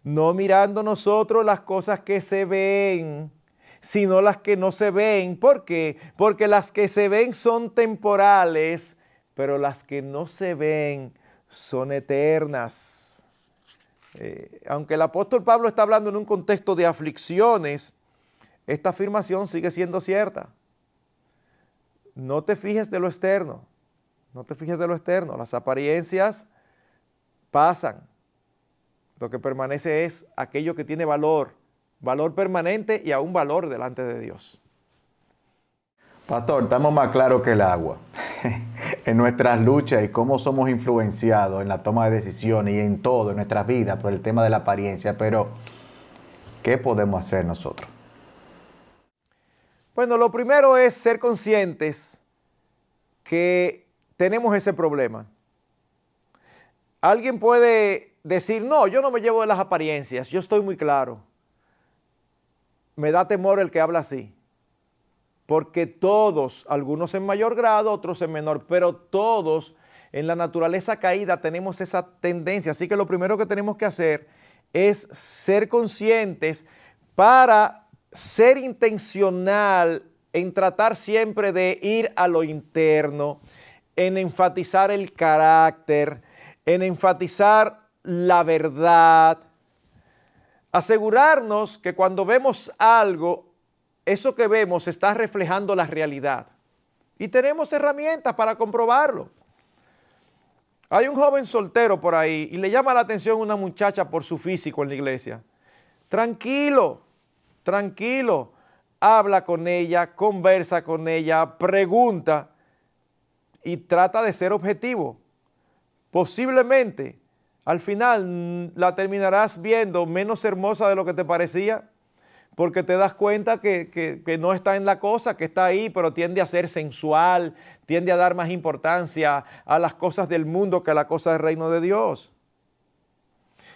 C: No mirando nosotros las cosas que se ven, sino las que no se ven. ¿Por qué? Porque las que se ven son temporales, pero las que no se ven son eternas. Aunque el apóstol Pablo está hablando en un contexto de aflicciones, esta afirmación sigue siendo cierta. No te fijes de lo externo, no te fijes de lo externo. Las apariencias pasan. Lo que permanece es aquello que tiene valor, valor permanente y aún valor delante de Dios.
B: Pastor, estamos más claros que el agua en nuestras luchas y cómo somos influenciados en la toma de decisiones y en todo, en nuestras vidas, por el tema de la apariencia. Pero, ¿qué podemos hacer nosotros?
C: Bueno, lo primero es ser conscientes que tenemos ese problema. Alguien puede decir, no, yo no me llevo de las apariencias, yo estoy muy claro. Me da temor el que habla así. Porque todos, algunos en mayor grado, otros en menor, pero todos en la naturaleza caída tenemos esa tendencia. Así que lo primero que tenemos que hacer es ser conscientes para ser intencional en tratar siempre de ir a lo interno, en enfatizar el carácter, en enfatizar la verdad. Asegurarnos que cuando vemos algo, eso que vemos está reflejando la realidad. Y tenemos herramientas para comprobarlo. Hay un joven soltero por ahí y le llama la atención una muchacha por su físico en la iglesia. Tranquilo, tranquilo. Habla con ella, conversa con ella, pregunta y trata de ser objetivo. Posiblemente, al final la terminarás viendo menos hermosa de lo que te parecía, porque te das cuenta que no está en la cosa, que está ahí, pero tiende a ser sensual, tiende a dar más importancia a las cosas del mundo que a las cosas del reino de Dios.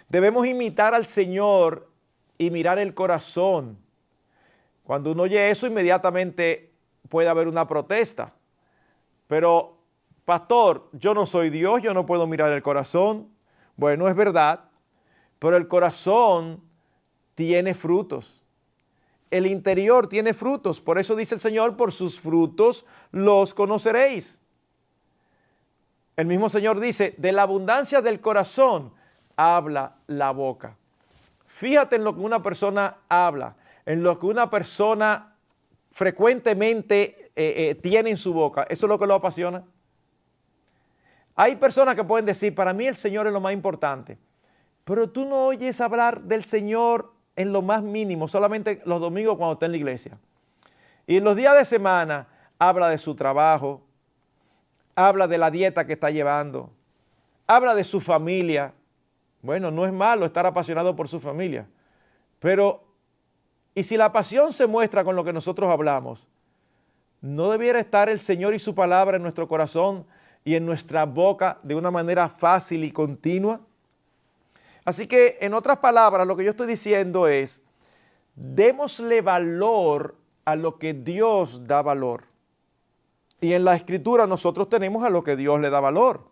C: Debemos imitar al Señor y mirar el corazón. Cuando uno oye eso, inmediatamente puede haber una protesta. Pero, pastor, yo no soy Dios, yo no puedo mirar el corazón. Bueno, es verdad, pero el corazón tiene frutos. El interior tiene frutos. Por eso dice el Señor, por sus frutos los conoceréis. El mismo Señor dice, de la abundancia del corazón habla la boca. Fíjate en lo que una persona habla, en lo que una persona frecuentemente tiene en su boca. Eso es lo que lo apasiona. Hay personas que pueden decir, para mí el Señor es lo más importante, pero tú no oyes hablar del Señor en lo más mínimo, solamente los domingos cuando está en la iglesia. Y en los días de semana habla de su trabajo, habla de la dieta que está llevando, habla de su familia. Bueno, no es malo estar apasionado por su familia, pero y si la pasión se muestra con lo que nosotros hablamos, ¿no debiera estar el Señor y su palabra en nuestro corazón y en nuestra boca de una manera fácil y continua? Así que, en otras palabras, lo que yo estoy diciendo es, démosle valor a lo que Dios da valor. Y en la Escritura nosotros tenemos a lo que Dios le da valor.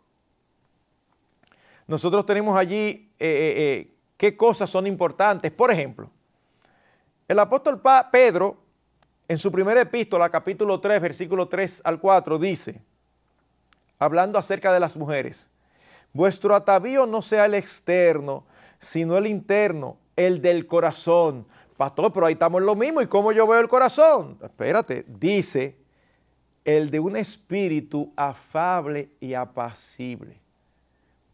C: Nosotros tenemos allí qué cosas son importantes. Por ejemplo, el apóstol Pedro, en su primera epístola, capítulo 3, versículo 3 al 4, dice, hablando acerca de las mujeres, vuestro atavío no sea el externo, sino el interno, el del corazón. Pastor, pero ahí estamos en lo mismo. ¿Y cómo yo veo el corazón? Espérate, dice, el de un espíritu afable y apacible.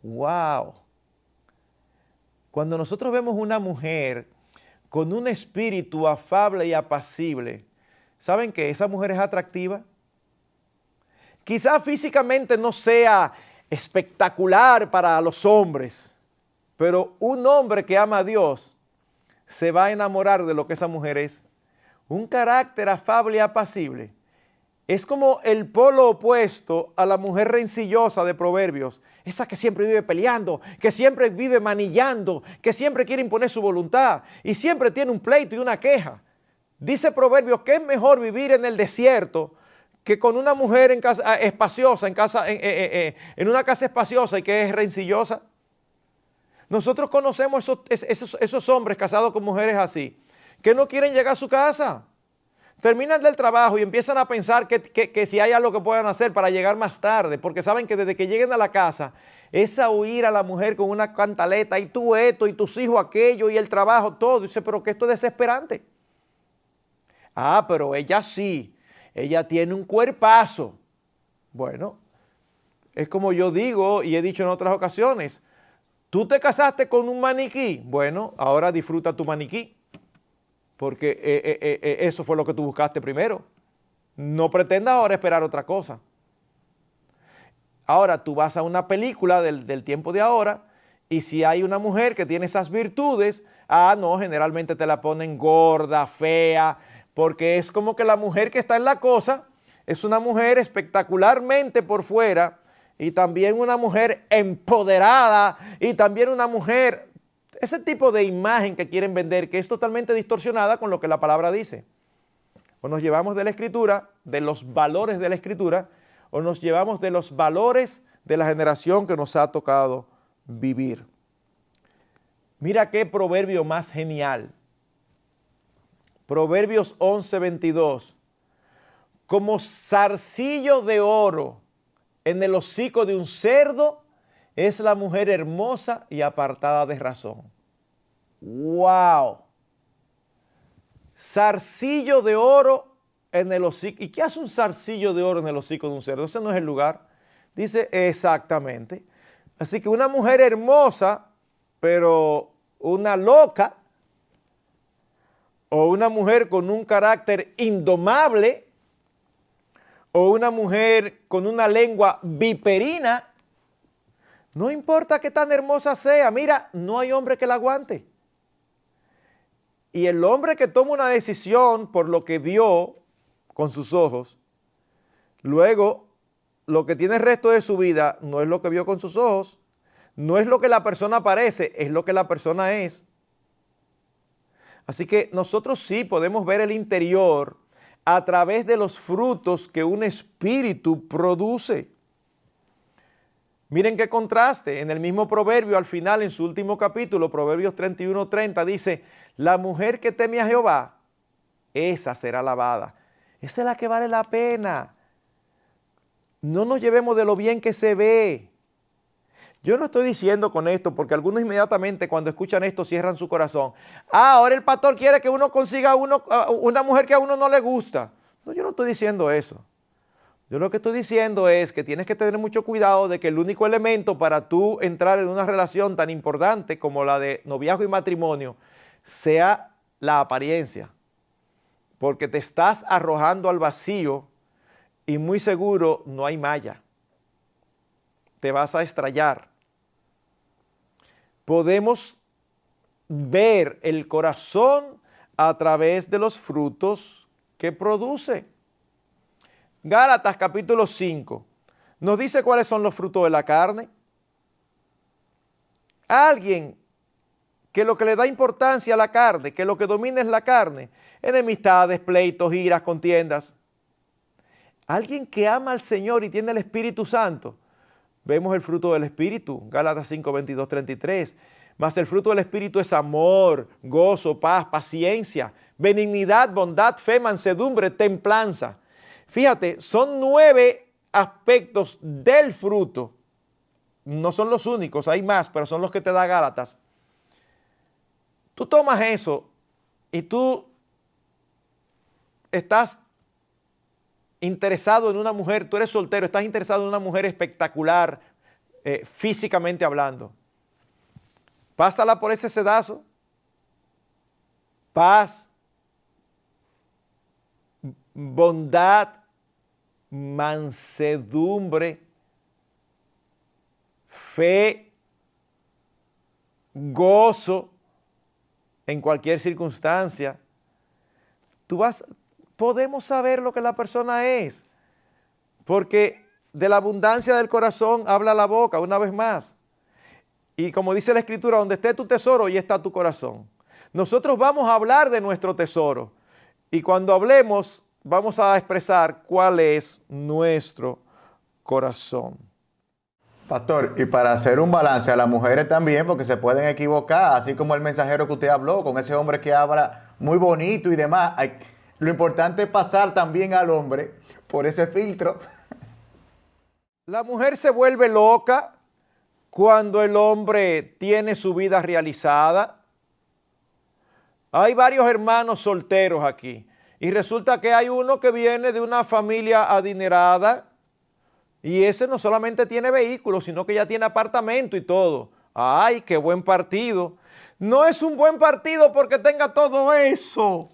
C: ¡Wow! Cuando nosotros vemos una mujer con un espíritu afable y apacible, ¿saben que esa mujer es atractiva? Quizá físicamente no sea espectacular para los hombres, pero un hombre que ama a Dios se va a enamorar de lo que esa mujer es. Un carácter afable y apacible es como el polo opuesto a la mujer rencillosa de Proverbios, esa que siempre vive peleando, que siempre vive manillando, que siempre quiere imponer su voluntad y siempre tiene un pleito y una queja. Dice Proverbios que es mejor vivir en el desierto que con una mujer en casa espaciosa, en una casa espaciosa y que es rencillosa. Nosotros conocemos esos hombres casados con mujeres así, que no quieren llegar a su casa. Terminan del trabajo y empiezan a pensar que si hay algo que puedan hacer para llegar más tarde, porque saben que desde que lleguen a la casa, Esa huir a la mujer con una cantaleta y tú esto y tus hijos aquello y el trabajo, todo. Dice, pero que esto es desesperante. Ah, pero ella sí, ella tiene un cuerpazo. Bueno, es como yo digo y he dicho en otras ocasiones, tú te casaste con un maniquí, bueno, ahora disfruta tu maniquí, porque eso fue lo que tú buscaste primero. No pretendas ahora esperar otra cosa. Ahora tú vas a una película del tiempo de ahora y si hay una mujer que tiene esas virtudes, no, generalmente te la ponen gorda, fea, porque es como que la mujer que está en la cosa es una mujer espectacularmente por fuera y también una mujer empoderada y también una mujer, ese tipo de imagen que quieren vender que es totalmente distorsionada con lo que la palabra dice. O nos llevamos de la Escritura, de los valores de la Escritura, o nos llevamos de los valores de la generación que nos ha tocado vivir. Mira qué proverbio más genial. Proverbios 11:22. Como zarcillo de oro en el hocico de un cerdo es la mujer hermosa y apartada de razón. ¡Wow! Zarcillo de oro en el hocico. ¿Y qué hace un zarcillo de oro en el hocico de un cerdo? Ese no es el lugar. Dice exactamente. Así que una mujer hermosa, pero una loca, o una mujer con un carácter indomable, o una mujer con una lengua viperina, no importa qué tan hermosa sea, mira, no hay hombre que la aguante. Y el hombre que toma una decisión por lo que vio con sus ojos, luego lo que tiene el resto de su vida no es lo que vio con sus ojos, no es lo que la persona parece, es lo que la persona es. Así que nosotros sí podemos ver el interior a través de los frutos que un espíritu produce. Miren qué contraste, en el mismo proverbio al final, en su último capítulo, Proverbios 31:30, dice, la mujer que teme a Jehová, esa será alabada. Esa es la que vale la pena. No nos llevemos de lo bien que se ve. Yo no estoy diciendo con esto, porque algunos inmediatamente cuando escuchan esto cierran su corazón. Ahora el pastor quiere que uno consiga una mujer que a uno no le gusta. No, yo no estoy diciendo eso. Yo lo que estoy diciendo es que tienes que tener mucho cuidado de que el único elemento para tú entrar en una relación tan importante como la de noviazgo y matrimonio sea la apariencia. Porque te estás arrojando al vacío y muy seguro no hay malla. Te vas a estrellar. Podemos ver el corazón a través de los frutos que produce. Gálatas capítulo 5 nos dice cuáles son los frutos de la carne. Alguien que lo que le da importancia a la carne, que lo que domina es la carne, enemistades, pleitos, iras, contiendas. Alguien que ama al Señor y tiene el Espíritu Santo. Vemos el fruto del Espíritu, Gálatas 5, 22, 33. Mas el fruto del Espíritu es amor, gozo, paz, paciencia, benignidad, bondad, fe, mansedumbre, templanza. Fíjate, son 9 aspectos del fruto. No son los únicos, hay más, pero son los que te da Gálatas. Tú tomas eso y tú estás interesado en una mujer, tú eres soltero, estás interesado en una mujer espectacular, físicamente hablando. Pásala por ese sedazo. Paz, bondad, mansedumbre, fe, gozo en cualquier circunstancia. Podemos saber lo que la persona es, porque de la abundancia del corazón habla la boca, una vez más. Y como dice la Escritura, donde esté tu tesoro, ahí está tu corazón. Nosotros vamos a hablar de nuestro tesoro, y cuando hablemos, vamos a expresar cuál es nuestro corazón.
B: Pastor, y para hacer un balance a las mujeres también, porque se pueden equivocar, así como el mensajero que usted habló, con ese hombre que habla muy bonito y demás. Lo importante es pasar también al hombre por ese filtro.
C: La mujer se vuelve loca cuando el hombre tiene su vida realizada. Hay varios hermanos solteros aquí y resulta que hay uno que viene de una familia adinerada y ese no solamente tiene vehículos, sino que ya tiene apartamento y todo. ¡Ay, qué buen partido! No es un buen partido porque tenga todo eso.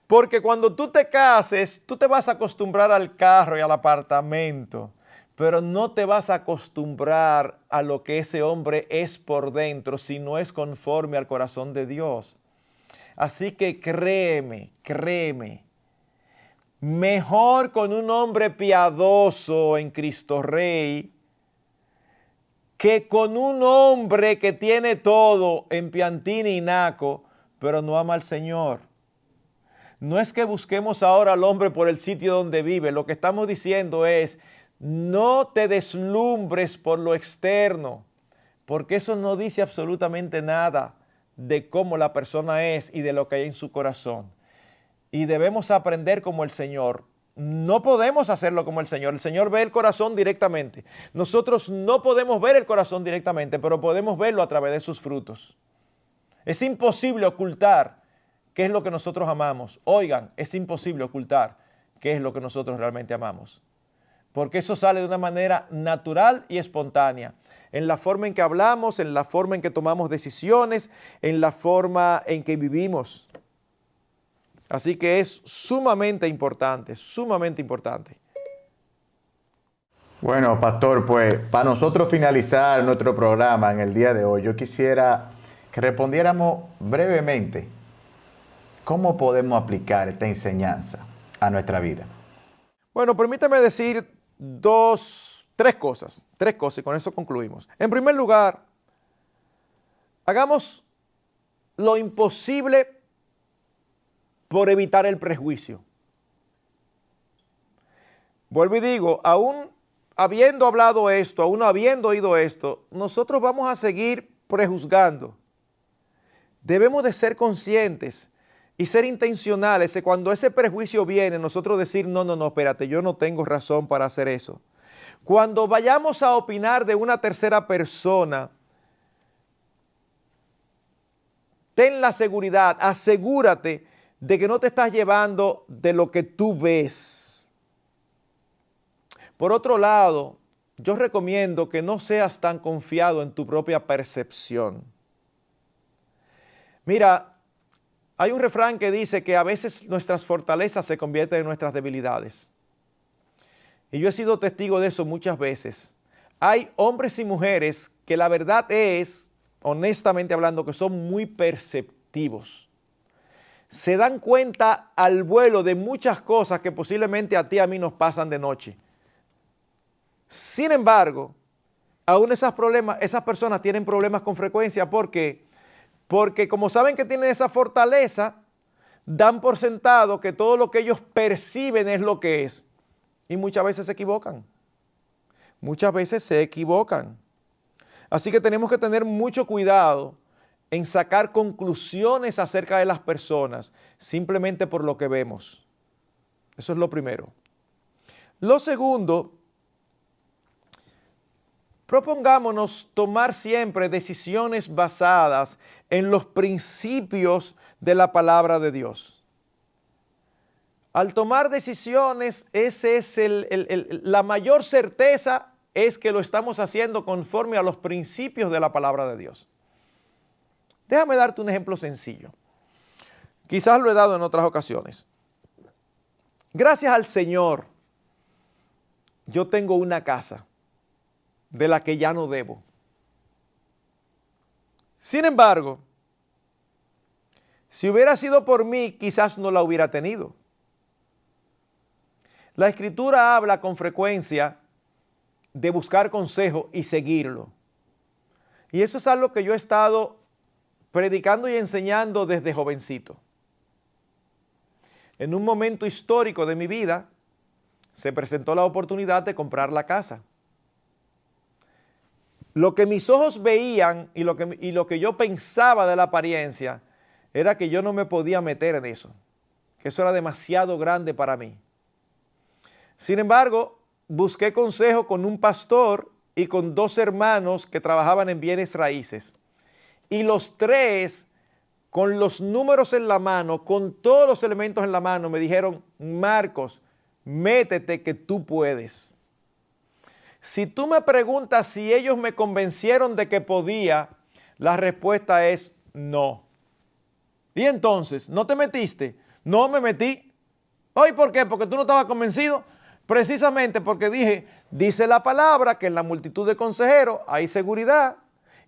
C: Porque cuando tú te cases, tú te vas a acostumbrar al carro y al apartamento, pero no te vas a acostumbrar a lo que ese hombre es por dentro si no es conforme al corazón de Dios. Así que créeme, mejor con un hombre piadoso en Cristo Rey que con un hombre que tiene todo en Piantini y Naco, pero no ama al Señor. No es que busquemos ahora al hombre por el sitio donde vive, lo que estamos diciendo es, no te deslumbres por lo externo, porque eso no dice absolutamente nada de cómo la persona es y de lo que hay en su corazón. Y debemos aprender como el Señor. No podemos hacerlo como el Señor. El Señor ve el corazón directamente. Nosotros no podemos ver el corazón directamente, pero podemos verlo a través de sus frutos. Es imposible ocultar qué es lo que nosotros amamos. Oigan, es imposible ocultar qué es lo que nosotros realmente amamos. Porque eso sale de una manera natural y espontánea. En la forma en que hablamos, en la forma en que tomamos decisiones, en la forma en que vivimos. Así que es sumamente importante, sumamente importante.
B: Bueno, pastor, pues para nosotros finalizar nuestro programa en el día de hoy, yo quisiera que respondiéramos brevemente cómo podemos aplicar esta enseñanza a nuestra vida.
C: Bueno, permítame decir tres cosas y con eso concluimos. En primer lugar, hagamos lo imposible por evitar el prejuicio. Vuelvo y digo, aún habiendo hablado esto, aún habiendo oído esto, nosotros vamos a seguir prejuzgando. Debemos de ser conscientes y ser intencionales que cuando ese prejuicio viene, nosotros decir, no, espérate, yo no tengo razón para hacer eso. Cuando vayamos a opinar de una tercera persona, ten la seguridad, asegúrate de que no te estás llevando de lo que tú ves. Por otro lado, yo recomiendo que no seas tan confiado en tu propia percepción. Mira, hay un refrán que dice que a veces nuestras fortalezas se convierten en nuestras debilidades. Y yo he sido testigo de eso muchas veces. Hay hombres y mujeres que la verdad es, honestamente hablando, que son muy perceptivos. Se dan cuenta al vuelo de muchas cosas que posiblemente a ti y a mí nos pasan de noche. Sin embargo, aún esas personas tienen problemas con frecuencia. ¿Por qué? Porque como saben que tienen esa fortaleza, dan por sentado que todo lo que ellos perciben es lo que es. Y muchas veces se equivocan. Muchas veces se equivocan. Así que tenemos que tener mucho cuidado en sacar conclusiones acerca de las personas simplemente por lo que vemos. Eso es lo primero. Lo segundo, propongámonos tomar siempre decisiones basadas en los principios de la palabra de Dios. Al tomar decisiones, la mayor certeza es que lo estamos haciendo conforme a los principios de la palabra de Dios. Déjame darte un ejemplo sencillo. Quizás lo he dado en otras ocasiones. Gracias al Señor, yo tengo una casa de la que ya no debo. Sin embargo, si hubiera sido por mí, quizás no la hubiera tenido. La Escritura habla con frecuencia de buscar consejo y seguirlo. Y eso es algo que yo he estado predicando y enseñando desde jovencito. En un momento histórico de mi vida, se presentó la oportunidad de comprar la casa. Lo que mis ojos veían y lo que yo pensaba de la apariencia era que yo no me podía meter en eso, que eso era demasiado grande para mí. Sin embargo, busqué consejo con un pastor y con 2 hermanos que trabajaban en bienes raíces. Y los 3, con los números en la mano, con todos los elementos en la mano, me dijeron: Marcos, métete que tú puedes. Si tú me preguntas si ellos me convencieron de que podía, la respuesta es no. Y entonces, ¿no te metiste? No me metí. ¿Hoy por qué? Porque tú no estabas convencido. Precisamente porque dije, dice la palabra que en la multitud de consejeros hay seguridad.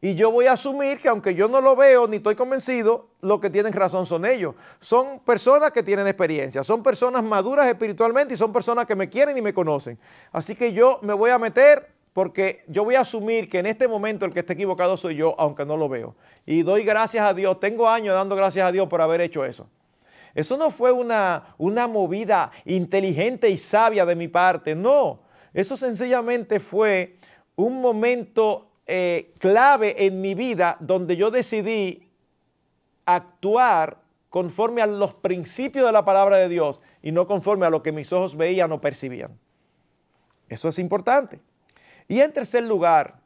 C: Y yo voy a asumir que aunque yo no lo veo ni estoy convencido, lo que tienen razón son ellos. Son personas que tienen experiencia, son personas maduras espiritualmente y son personas que me quieren y me conocen. Así que yo me voy a meter porque yo voy a asumir que en este momento el que está equivocado soy yo, aunque no lo veo. Y doy gracias a Dios, tengo años dando gracias a Dios por haber hecho eso. Eso no fue una movida inteligente y sabia de mi parte, no. Eso sencillamente fue un momento clave en mi vida donde yo decidí actuar conforme a los principios de la palabra de Dios y no conforme a lo que mis ojos veían o percibían. Eso es importante. Y en tercer lugar,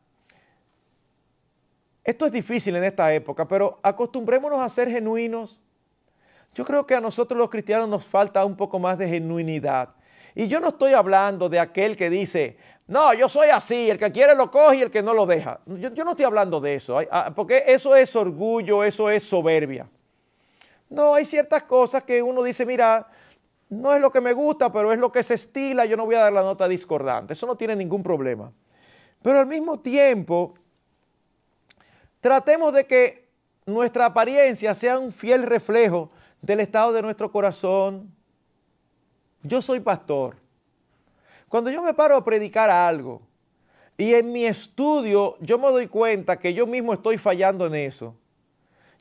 C: esto es difícil en esta época, pero acostumbrémonos a ser genuinos. Yo creo que a nosotros los cristianos nos falta un poco más de genuinidad. Y yo no estoy hablando de aquel que dice, no, yo soy así, el que quiere lo coge y el que no lo deja. Yo no estoy hablando de eso, porque eso es orgullo, eso es soberbia. No, hay ciertas cosas que uno dice, mira, no es lo que me gusta, pero es lo que se estila, yo no voy a dar la nota discordante. Eso no tiene ningún problema. Pero al mismo tiempo, tratemos de que nuestra apariencia sea un fiel reflejo del estado de nuestro corazón. Yo soy pastor. Cuando yo me paro a predicar algo y en mi estudio yo me doy cuenta que yo mismo estoy fallando en eso,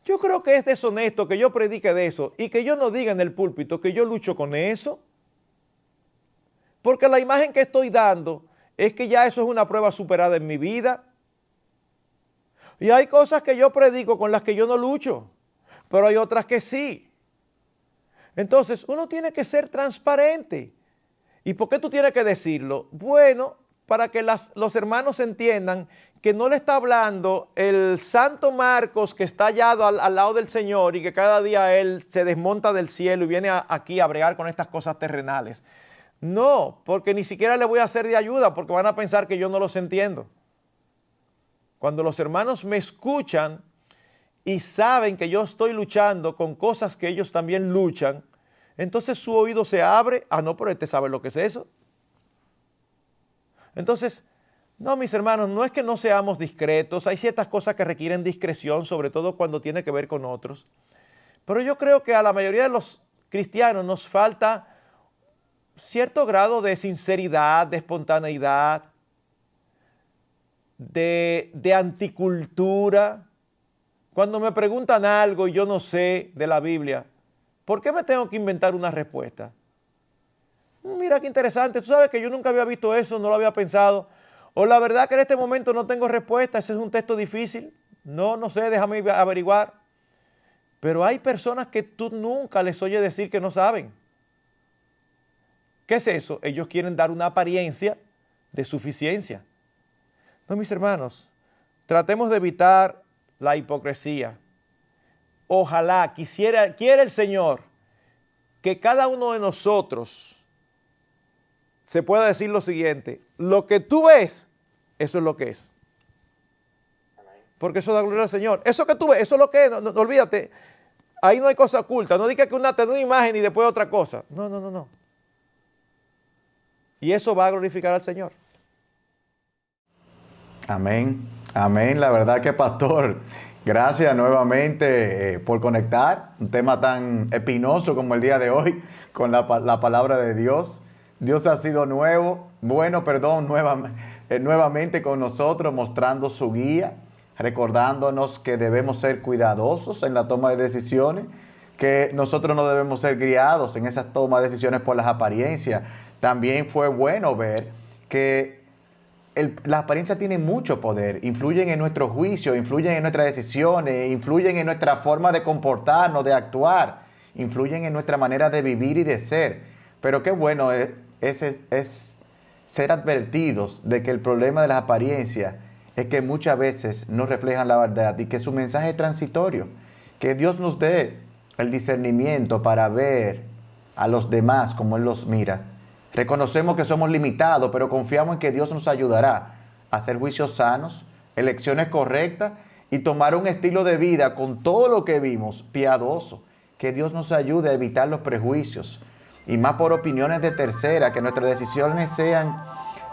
C: yo creo que es deshonesto que yo predique de eso y que yo no diga en el púlpito que yo lucho con eso, porque la imagen que estoy dando es que ya eso es una prueba superada en mi vida. Y hay cosas que yo predico con las que yo no lucho, pero hay otras que sí. Entonces, uno tiene que ser transparente. ¿Y por qué tú tienes que decirlo? Bueno, para que los hermanos entiendan que no le está hablando el santo Marcos que está hallado al lado del Señor y que cada día él se desmonta del cielo y viene aquí a bregar con estas cosas terrenales. No, porque ni siquiera le voy a hacer de ayuda porque van a pensar que yo no los entiendo. Cuando los hermanos me escuchan y saben que yo estoy luchando con cosas que ellos también luchan, entonces su oído se abre. Ah, no, pero este sabe lo que es eso. Entonces, no, mis hermanos, no es que no seamos discretos. Hay ciertas cosas que requieren discreción, sobre todo cuando tiene que ver con otros. Pero yo creo que a la mayoría de los cristianos nos falta cierto grado de sinceridad, de espontaneidad, de anticultura. Cuando me preguntan algo y yo no sé de la Biblia, ¿por qué me tengo que inventar una respuesta? Mira qué interesante, tú sabes que yo nunca había visto eso, no lo había pensado. O la verdad que en este momento no tengo respuesta, ese es un texto difícil. No sé, déjame averiguar. Pero hay personas que tú nunca les oyes decir que no saben. ¿Qué es eso? Ellos quieren dar una apariencia de suficiencia. No, mis hermanos, tratemos de evitar la hipocresía. Ojalá, quiere el Señor que cada uno de nosotros se pueda decir lo siguiente: lo que tú ves, eso es lo que es. Porque eso da gloria al Señor. Eso que tú ves, eso es lo que es. No olvídate, ahí no hay cosa oculta. No digas que te da una imagen y después otra cosa. No. Y eso va a glorificar al Señor.
B: Amén, amén. La verdad que, pastor, gracias nuevamente por conectar un tema tan espinoso como el día de hoy con la palabra de Dios. Dios ha sido nuevamente con nosotros, mostrando su guía, recordándonos que debemos ser cuidadosos en la toma de decisiones, que nosotros no debemos ser guiados en esas tomas de decisiones por las apariencias. También fue bueno ver que las apariencias tienen mucho poder, influyen en nuestro juicio, influyen en nuestras decisiones, influyen en nuestra forma de comportarnos, de actuar, influyen en nuestra manera de vivir y de ser. Pero qué bueno es ser advertidos de que el problema de las apariencias es que muchas veces no reflejan la verdad y que su mensaje es transitorio. Que Dios nos dé el discernimiento para ver a los demás como Él los mira. Reconocemos que somos limitados, pero confiamos en que Dios nos ayudará a hacer juicios sanos, elecciones correctas y tomar un estilo de vida con todo lo que vimos, piadoso. Que Dios nos ayude a evitar los prejuicios y más por opiniones de tercera, que nuestras decisiones sean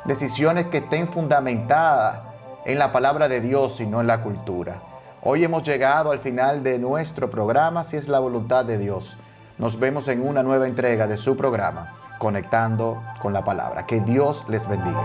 B: decisiones que estén fundamentadas en la palabra de Dios y no en la cultura. Hoy hemos llegado al final de nuestro programa, si es la voluntad de Dios. Nos vemos en una nueva entrega de su programa, Conectando con la Palabra. Que Dios les bendiga.